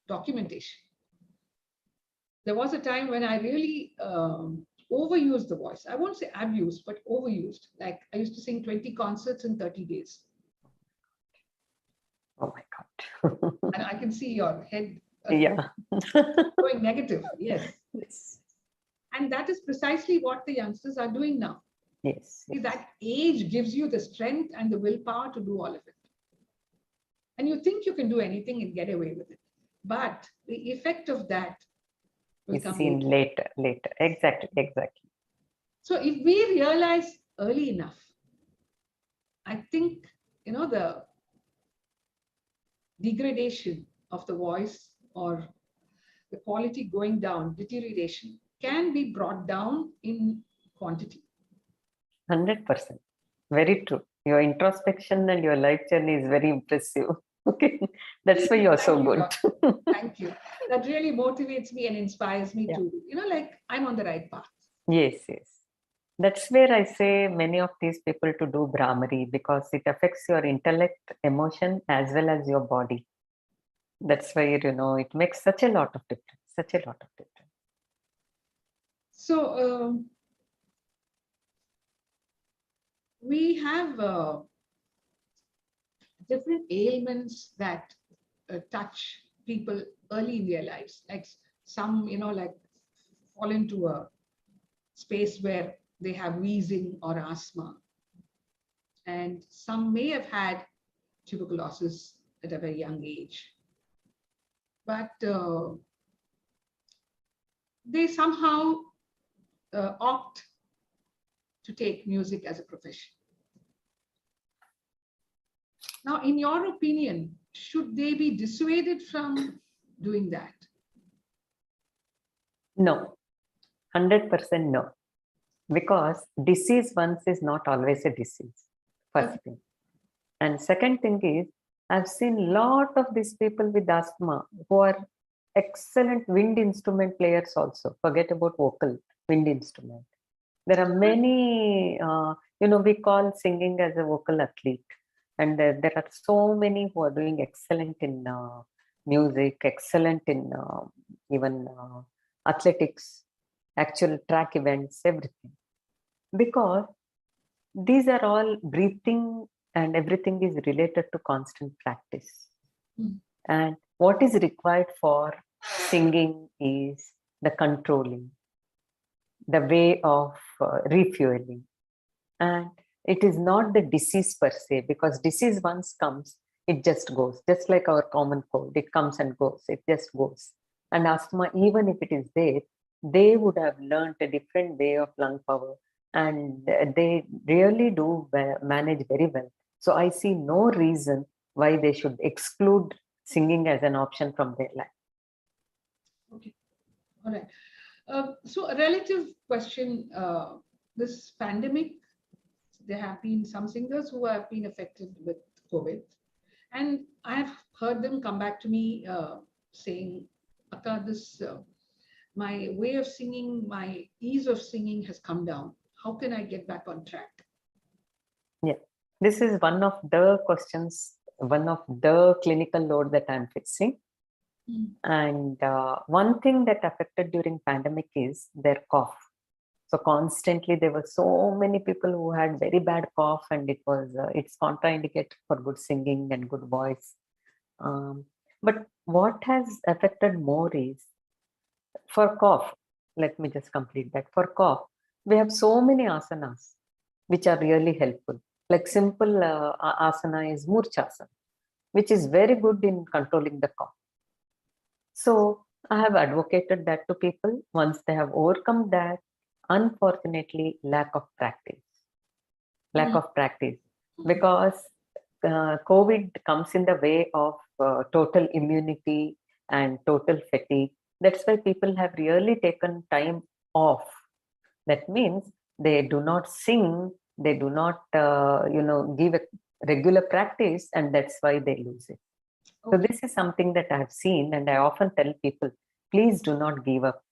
documentation. There was a time when I really overused the voice. I won't say abused, but overused. Like I used to sing 20 concerts in 30 days. Oh my God. And I can see your head Yeah. going negative. Yes. Yes. And that is precisely what the youngsters are doing now. Yes. See, that age gives you the strength and the willpower to do all of it. And you think you can do anything and get away with it. But the effect of that will It's come seen later. Exactly, exactly. So if we realize early enough, I think, you know, the degradation of the voice or the quality going down, deterioration can be brought down in quantity. 100%. Very true. Your introspection and your life journey is very impressive. Okay. That's why you're so good. Thank you. That really motivates me and inspires me Yeah. to, you know, like I'm on the right path. Yes, yes. That's where I say many of these people to do Brahamari, because it affects your intellect, emotion, as well as your body. That's why, you know, it makes such a lot of difference, such a lot of difference. So we have different ailments that touch people early in their lives. Like some, you know, like fall into a space where they have wheezing or asthma. And some may have had tuberculosis at a very young age. But they somehow opt to take music as a profession. Now, in your opinion, should they be dissuaded from doing that? No, 100% no. Because disease once is not always a disease, first thing. And second thing is, I've seen a lot of these people with asthma who are excellent wind instrument players also. Forget about vocal, wind instrument. There are many, you know, we call singing as a vocal athlete. And there are so many who are doing excellent in music, excellent in even athletics, actual track events, everything. Because these are all breathing and everything is related to constant practice. Mm. And what is required for singing is the controlling, the way of refueling. And it is not the disease per se, because disease once comes, it just goes, just like our common cold, it comes and goes, it just goes. And asthma, even if it is there, they would have learned a different way of lung power, and they really do manage very well. So I see no reason why they should exclude singing as an option from their life. Okay, all right. So a relative question, this pandemic, there have been some singers who have been affected with COVID. And I have heard them come back to me saying, Akka, this, my way of singing, my ease of singing has come down. How can I get back on track? Yeah, this is one of the questions, one of the clinical load that I'm facing. Mm. And one thing that affected during pandemic is their cough. So constantly there were so many people who had very bad cough, and it's contraindicated for good singing and good voice. But what has affected more is for cough. Let me just complete that. For cough, we have so many asanas which are really helpful. Like simple asana is Murchasana, which is very good in controlling the cough. So I have advocated that to people. Once they have overcome that, unfortunately, lack of practice, because COVID comes in the way of total immunity and total fatigue. That's why people have really taken time off. That means they do not sing, they do not, give a regular practice, and that's why they lose it. So Okay. this is something that I've seen, and I often tell people, please do not give up.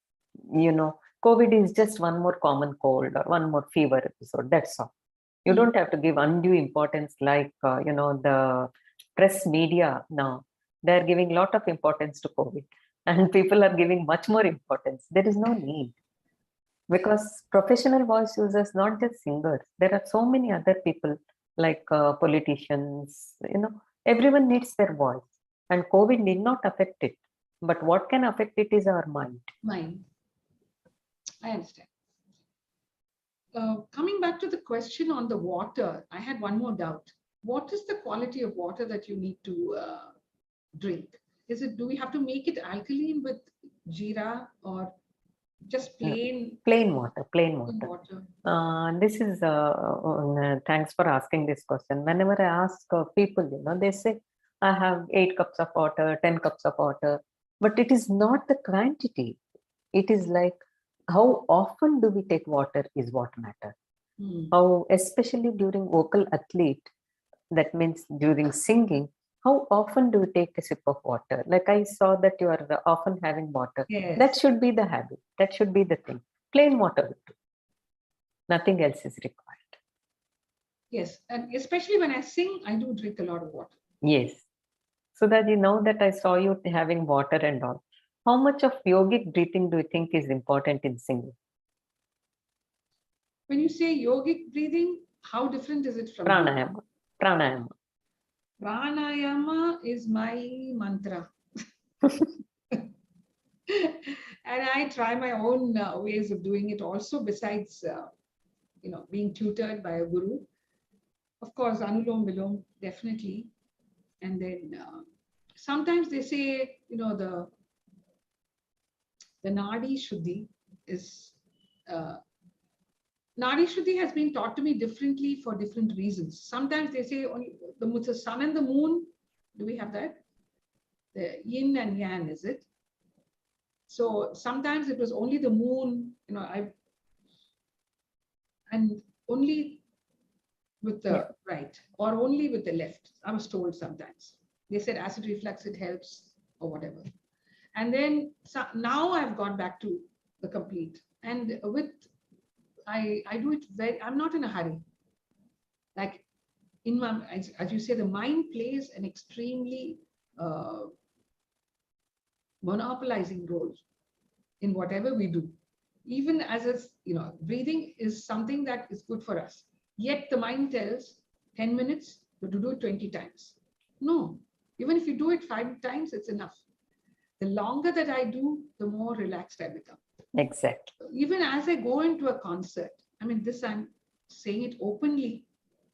COVID is just one more common cold or one more fever episode. That's all. You don't have to give undue importance like, the press media now. They're giving a lot of importance to COVID, and people are giving much more importance. There is no need. Because professional voice users, not just singers, there are so many other people like politicians, everyone needs their voice. And COVID did not affect it. But what can affect it is our mind. Mind. I understand. Coming back to the question on the water, I had one more doubt. What is the quality of water that you need to drink? Do we have to make it alkaline with jeera or just plain water? water? This is, thanks for asking this question. Whenever I ask people, they say, I have 8 cups of water, 10 cups of water, but it is not the quantity. It is like, how often do we take water is what matters. How, especially during vocal athlete, that means during singing, how often do you take a sip of water? Like I saw that you are often having water. Yes. That should be the habit. That should be the thing. Plain water will do. Nothing else is required. Yes, and especially when I sing, I do drink a lot of water. Yes. So that that I saw you having water and all. How much of yogic breathing do you think is important in singing? When you say yogic breathing, how different is it from Pranayama? Pranayama is my mantra. And I try my own ways of doing it also, besides being tutored by a guru. Of course, Anulom Vilom, definitely. And then sometimes they say, the Nadishodhana is Nadishodhana has been taught to me differently for different reasons. Sometimes they say only the sun and the moon. Do we have that? The yin and yang, is it? So sometimes it was only the moon, and only with the right or only with the left. I was told sometimes. They said acid reflux, it helps or whatever. And then now I've gone back to the complete. And I do it I'm not in a hurry. Like in my, as you say, the mind plays an extremely monopolizing role in whatever we do. Even as breathing is something that is good for us. Yet the mind tells 10 minutes, to do it 20 times. No, even if you do it 5 times, it's enough. The longer that I do, the more relaxed I become. Exactly. Even as I go into a concert, I mean, this I'm saying it openly.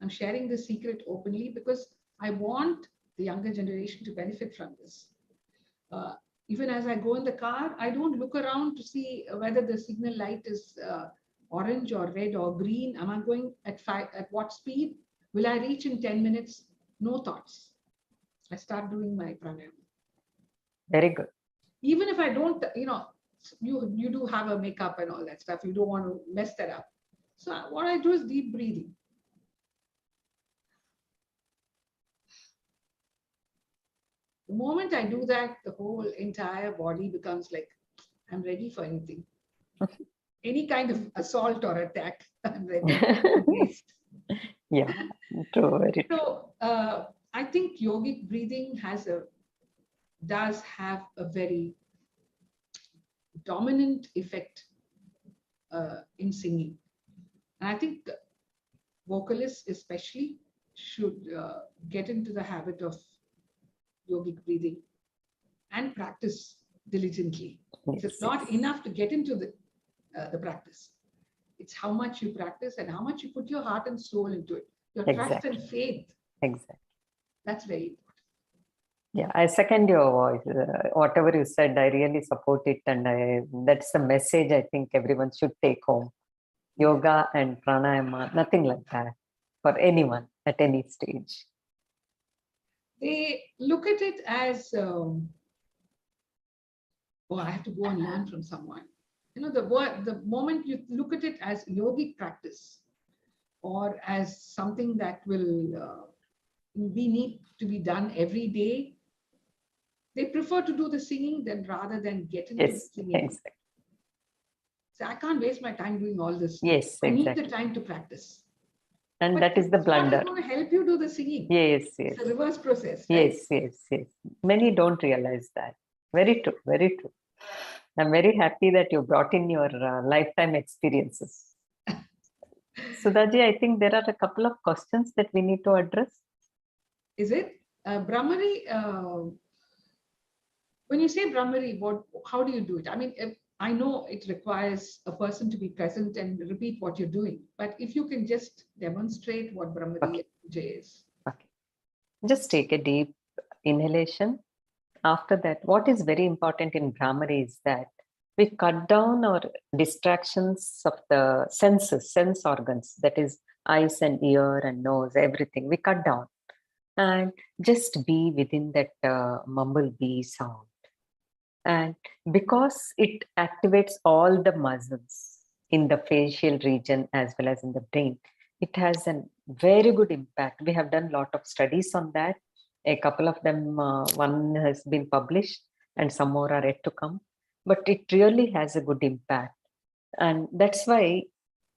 I'm sharing the secret openly because I want the younger generation to benefit from this. Even as I go in the car, I don't look around to see whether the signal light is orange or red or green. Am I going at what speed? Will I reach in 10 minutes? No thoughts. I start doing my pranayama. Very good. Even if I don't, you do have a makeup and all that stuff. You don't want to mess that up. So what I do is deep breathing. The moment I do that, the whole entire body becomes like, I'm ready for anything. Any kind of assault or attack, I'm ready. Yeah, true, very true. So I think yogic breathing does have a very dominant effect in singing. And I think vocalists especially should get into the habit of yogic breathing and practice diligently. Yes, It's not enough to get into the practice. It's how much you practice and how much you put your heart and soul into it. Your trust and faith. Exactly. That's very important. Yeah, I second your voice. Whatever you said, I really support it. And that's the message I think everyone should take home. Yoga and pranayama, nothing like that for anyone at any stage. They look at it as, I have to go and learn from someone. The moment you look at it as yogic practice or as something that will be need to be done every day, they prefer to do the singing rather than get into the singing. Exactly. So I can't waste my time doing all this. Yes, I exactly. need the time to practice. And but that is the blunder. It's going to help you do the singing. Yes. It's a reverse process. Right? Yes. Many don't realize that. Very true, very true. I'm very happy that you brought in your lifetime experiences. Sudhaji, I think there are a couple of questions that we need to address. Is it? Brahamari, when you say Brahamari, how do you do it? I mean, I know it requires a person to be present and repeat what you're doing, but if you can just demonstrate what Brahamari is. Okay. Just take a deep inhalation. After that, what is very important in Brahamari is that we cut down our distractions of the sense organs, that is eyes and ear and nose, everything. We cut down and just be within that mumblebee sound. And because it activates all the muscles in the facial region as well as in the brain, it has a very good impact. We have done a lot of studies on that. A couple of them, one has been published and some more are yet to come. But it really has a good impact. And that's why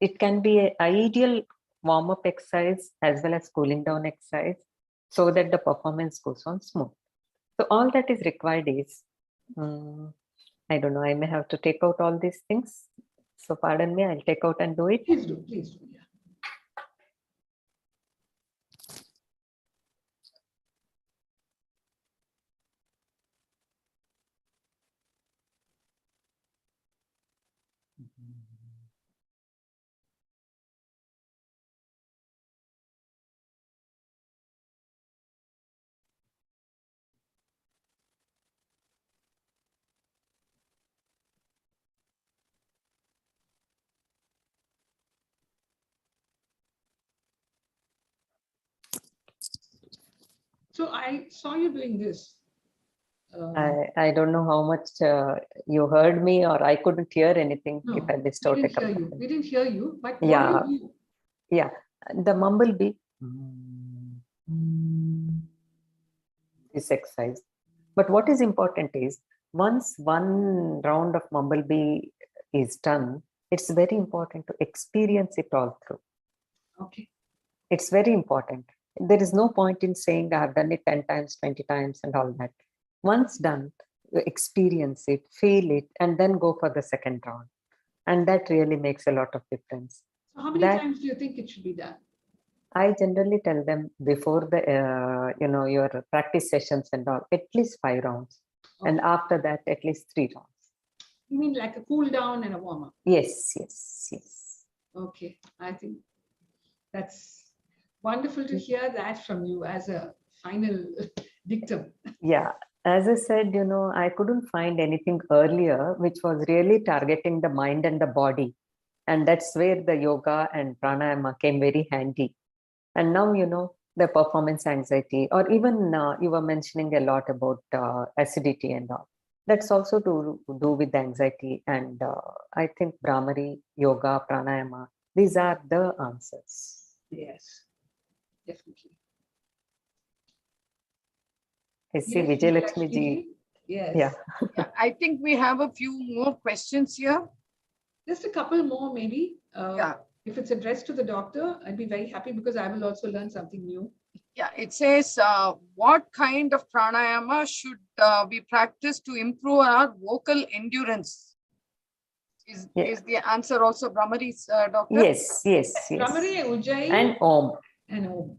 it can be an ideal warm-up exercise as well as cooling down exercise so that the performance goes on smooth. So all that is required is, I don't know, I may have to take out all these things. So pardon me, I'll take out and do it. Please do. Yeah. So I saw you doing this. I don't know how much you heard me, or I couldn't hear anything. No, if I missed out a couple. We didn't hear you, but yeah, what do you do? Yeah, the mumblebee. This exercise. But what is important is once one round of mumblebee is done, it's very important to experience it all through. Okay. It's very important. There is no point in saying I have done it 10 times, 20 times and all that. Once done, experience it, feel it, and then go for the second round. And that really makes a lot of difference. So how many times do you think it should be done? I generally tell them before the, your practice sessions and all, at least 5 rounds. And after that, at least 3 rounds. You mean like a cool down and a warm up? Yes, yes, yes. Okay, I think that's wonderful to hear that from you as a final dictum. Yeah, as I said, I couldn't find anything earlier which was really targeting the mind and the body. And that's where the yoga and pranayama came very handy. And now, the performance anxiety, or even you were mentioning a lot about acidity and all. That's also to do with anxiety. And I think Brahamari, yoga, pranayama, these are the answers. Yes, definitely. I see Yes, Vijay Lakshmi ji. Yes. Yeah. Yeah, I think we have a few more questions here. Just a couple more, maybe. Yeah. If it's addressed to the doctor, I'd be very happy because I will also learn something new. Yeah, it says, what kind of pranayama should we practice to improve our vocal endurance? Is the answer also Brahamari's, doctor? Yes, yes, yes. Brahamari, Ujjayi, And Om. and Om.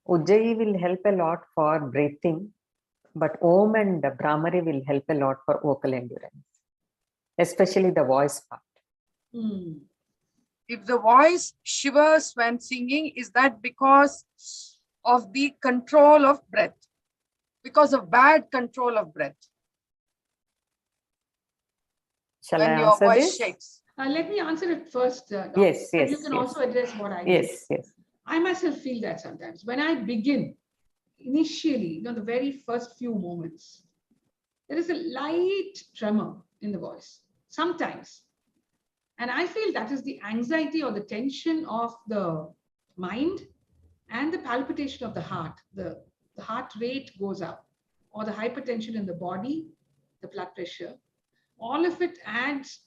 Ujjayi will help a lot for breathing, but Om and Brahamari will help a lot for vocal endurance, especially the voice part. Hmm. If the voice shivers when singing, is that because of the control of breath? Because of bad control of breath? Shall When I your answer voice this? shakes. Let me answer it first. Doctor. Yes, And yes, you can yes. also address what I Yes, did. yes. I myself feel that sometimes. When I begin, initially, the very first few moments, there is a light tremor in the voice, sometimes. And I feel that is the anxiety or the tension of the mind and the palpitation of the heart. The heart rate goes up, or the hypertension in the body, the blood pressure. All of it adds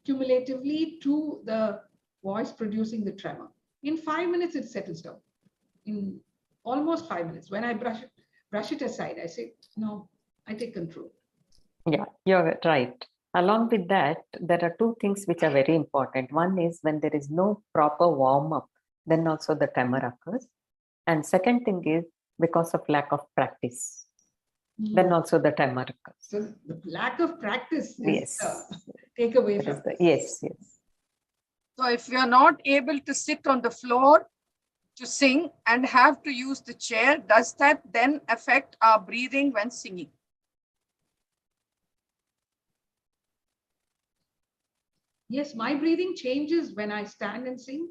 cumulatively to the voice producing the tremor. In 5 minutes, it settles down. In almost 5 minutes. When I brush it aside, I say, no, I take control. Yeah, you're right. Along with that, there are 2 things which are very important. One is when there is no proper warm-up, then also the tremor occurs. And second thing is because of lack of practice, then also the tremor occurs. So the lack of practice is Yes. take away That from is the, this. yes, yes. So if you are not able to sit on the floor to sing and have to use the chair, does that then affect our breathing when singing? Yes, my breathing changes when I stand and sing,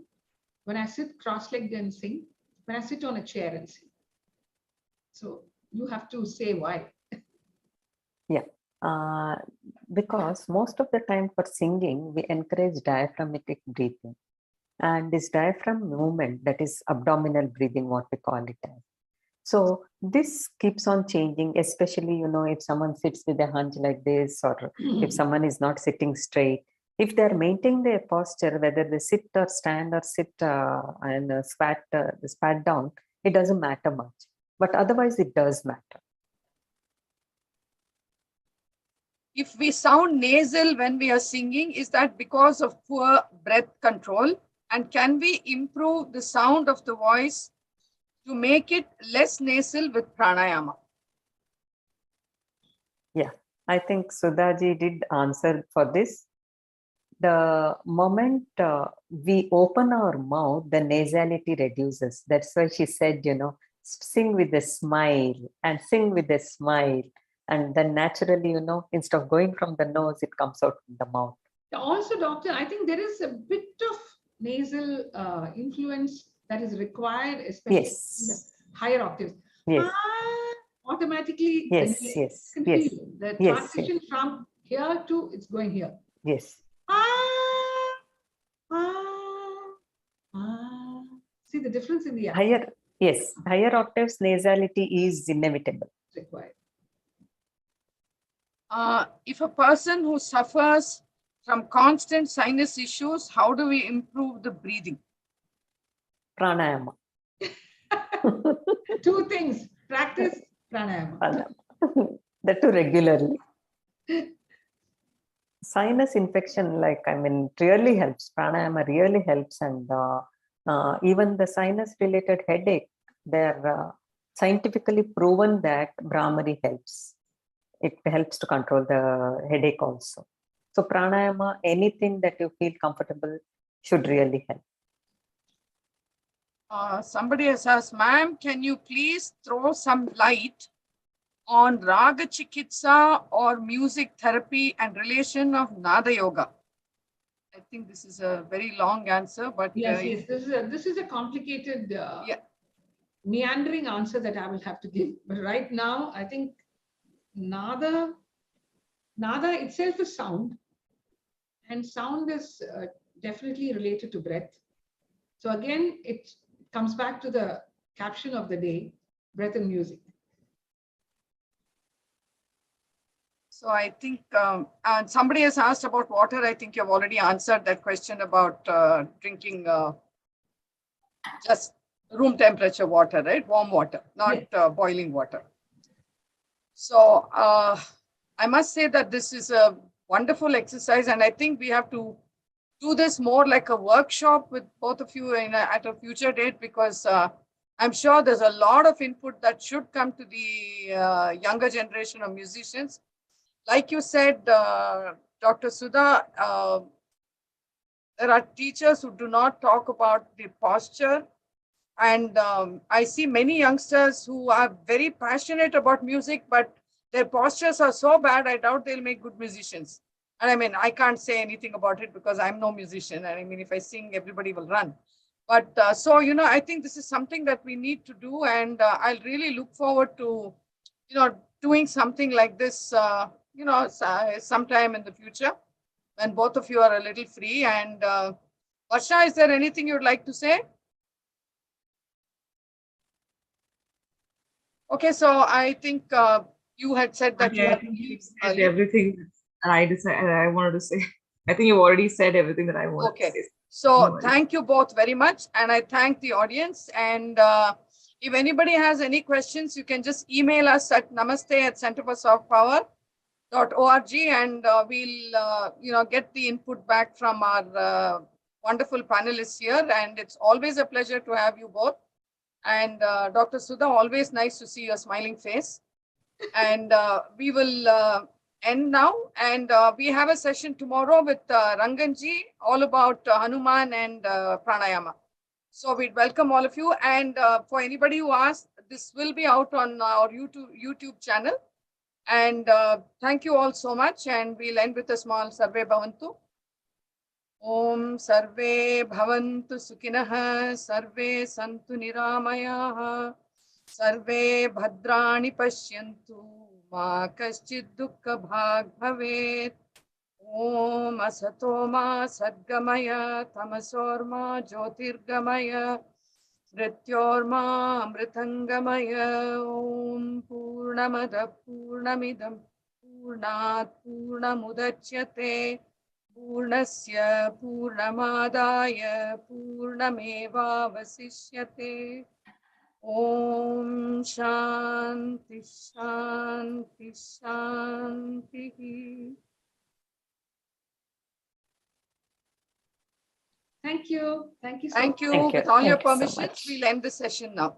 when I sit cross-legged and sing, when I sit on a chair and sing. So you have to say why. Yeah. Because most of the time for singing, we encourage diaphragmatic breathing. And this diaphragm movement, that is abdominal breathing, what we call it as. So this keeps on changing, especially, if someone sits with a hunch like this, or if someone is not sitting straight. If they're maintaining their posture, whether they sit or stand or sit and spat down, it doesn't matter much. But otherwise, it does matter. If we sound nasal when we are singing, is that because of poor breath control? And can we improve the sound of the voice to make it less nasal with pranayama? Yeah, I think Sudhaji did answer for this. The moment we open our mouth, the nasality reduces. That's why she said, sing with a smile and sing with a smile. And then naturally, instead of going from the nose, it comes out from the mouth. Also, doctor, I think there is a bit of nasal influence that is required, especially in the higher octaves. Yes. Automatically, Yes, yes, yes. The Yes, transition from here to it's going here. Yes. See the difference in the higher. Yes, higher octaves nasality is inevitable. Required. If a person who suffers from constant sinus issues, how do we improve the breathing? Pranayama. 2 things: practice, pranayama. The 2 regularly. Sinus infection, it really helps. Pranayama really helps, and Even the sinus related headache, they're scientifically proven that Brahamari helps. It helps to control the headache also. So pranayama, anything that you feel comfortable should really help. Somebody has asked, ma'am, can you please throw some light on Raga Chikitsa or music therapy and relation of Nada Yoga? I think this is a very long answer, but yes, this is a complicated, meandering answer that I will have to give. But right now, I think Nada itself is sound, and sound is definitely related to breath. So again, it comes back to the caption of the day, breath and music. So I think, and somebody has asked about water. I think you've already answered that question about drinking just room temperature water, right? Warm water, not boiling water. So I must say that this is a wonderful exercise, and I think we have to do this more like a workshop with both of you at a future date, because I'm sure there's a lot of input that should come to the younger generation of musicians. Like you said, Dr. Sudha, there are teachers who do not talk about the posture. And I see many youngsters who are very passionate about music, but their postures are so bad, I doubt they'll make good musicians. And I mean, I can't say anything about it because I'm no musician. And I mean, if I sing, everybody will run. But so, I think this is something that we need to do. And I'll really look forward to, doing something like this, sometime in the future when both of you are a little free. And Varsha, is there anything you'd like to say? Okay, so I think you had said that I think you said everything I wanted to say. I think you've already said everything that I wanted to say. So thank you both very much. And I thank the audience. And if anybody has any questions, you can just email us at namaste@centerforsoftpower.org, and we'll get the input back from our wonderful panelists here. And it's always a pleasure to have you both. And Dr. Sudha, always nice to see your smiling face. And we will end now. And we have a session tomorrow with Ranganji, all about Hanuman and Pranayama. So we'd welcome all of you. And for anybody who asked, this will be out on our YouTube channel. And thank you all so much. And we'll end with a small Sarve Bhavantu. Om Sarve Bhavantu Sukhinah, Sarve Santu Niramayaha, Sarve Bhadrani Pashyantu, Ma Kaschid Dukkha Bhag Bhavet. Om Asatoma Sadgamaya, Tamasorma Jyotirgamaya, Mrityorma Amritangamaya. Om Purnamada Purnamidam Purnat Purnamudachyate, Purnasya Purnamadaya Purnameva Vasishyate. Om Shanti Shanti Shanti. Thank you. Thank you so Thank you. Thank you. With all your Thank you so permissions, much. we'll end the session now.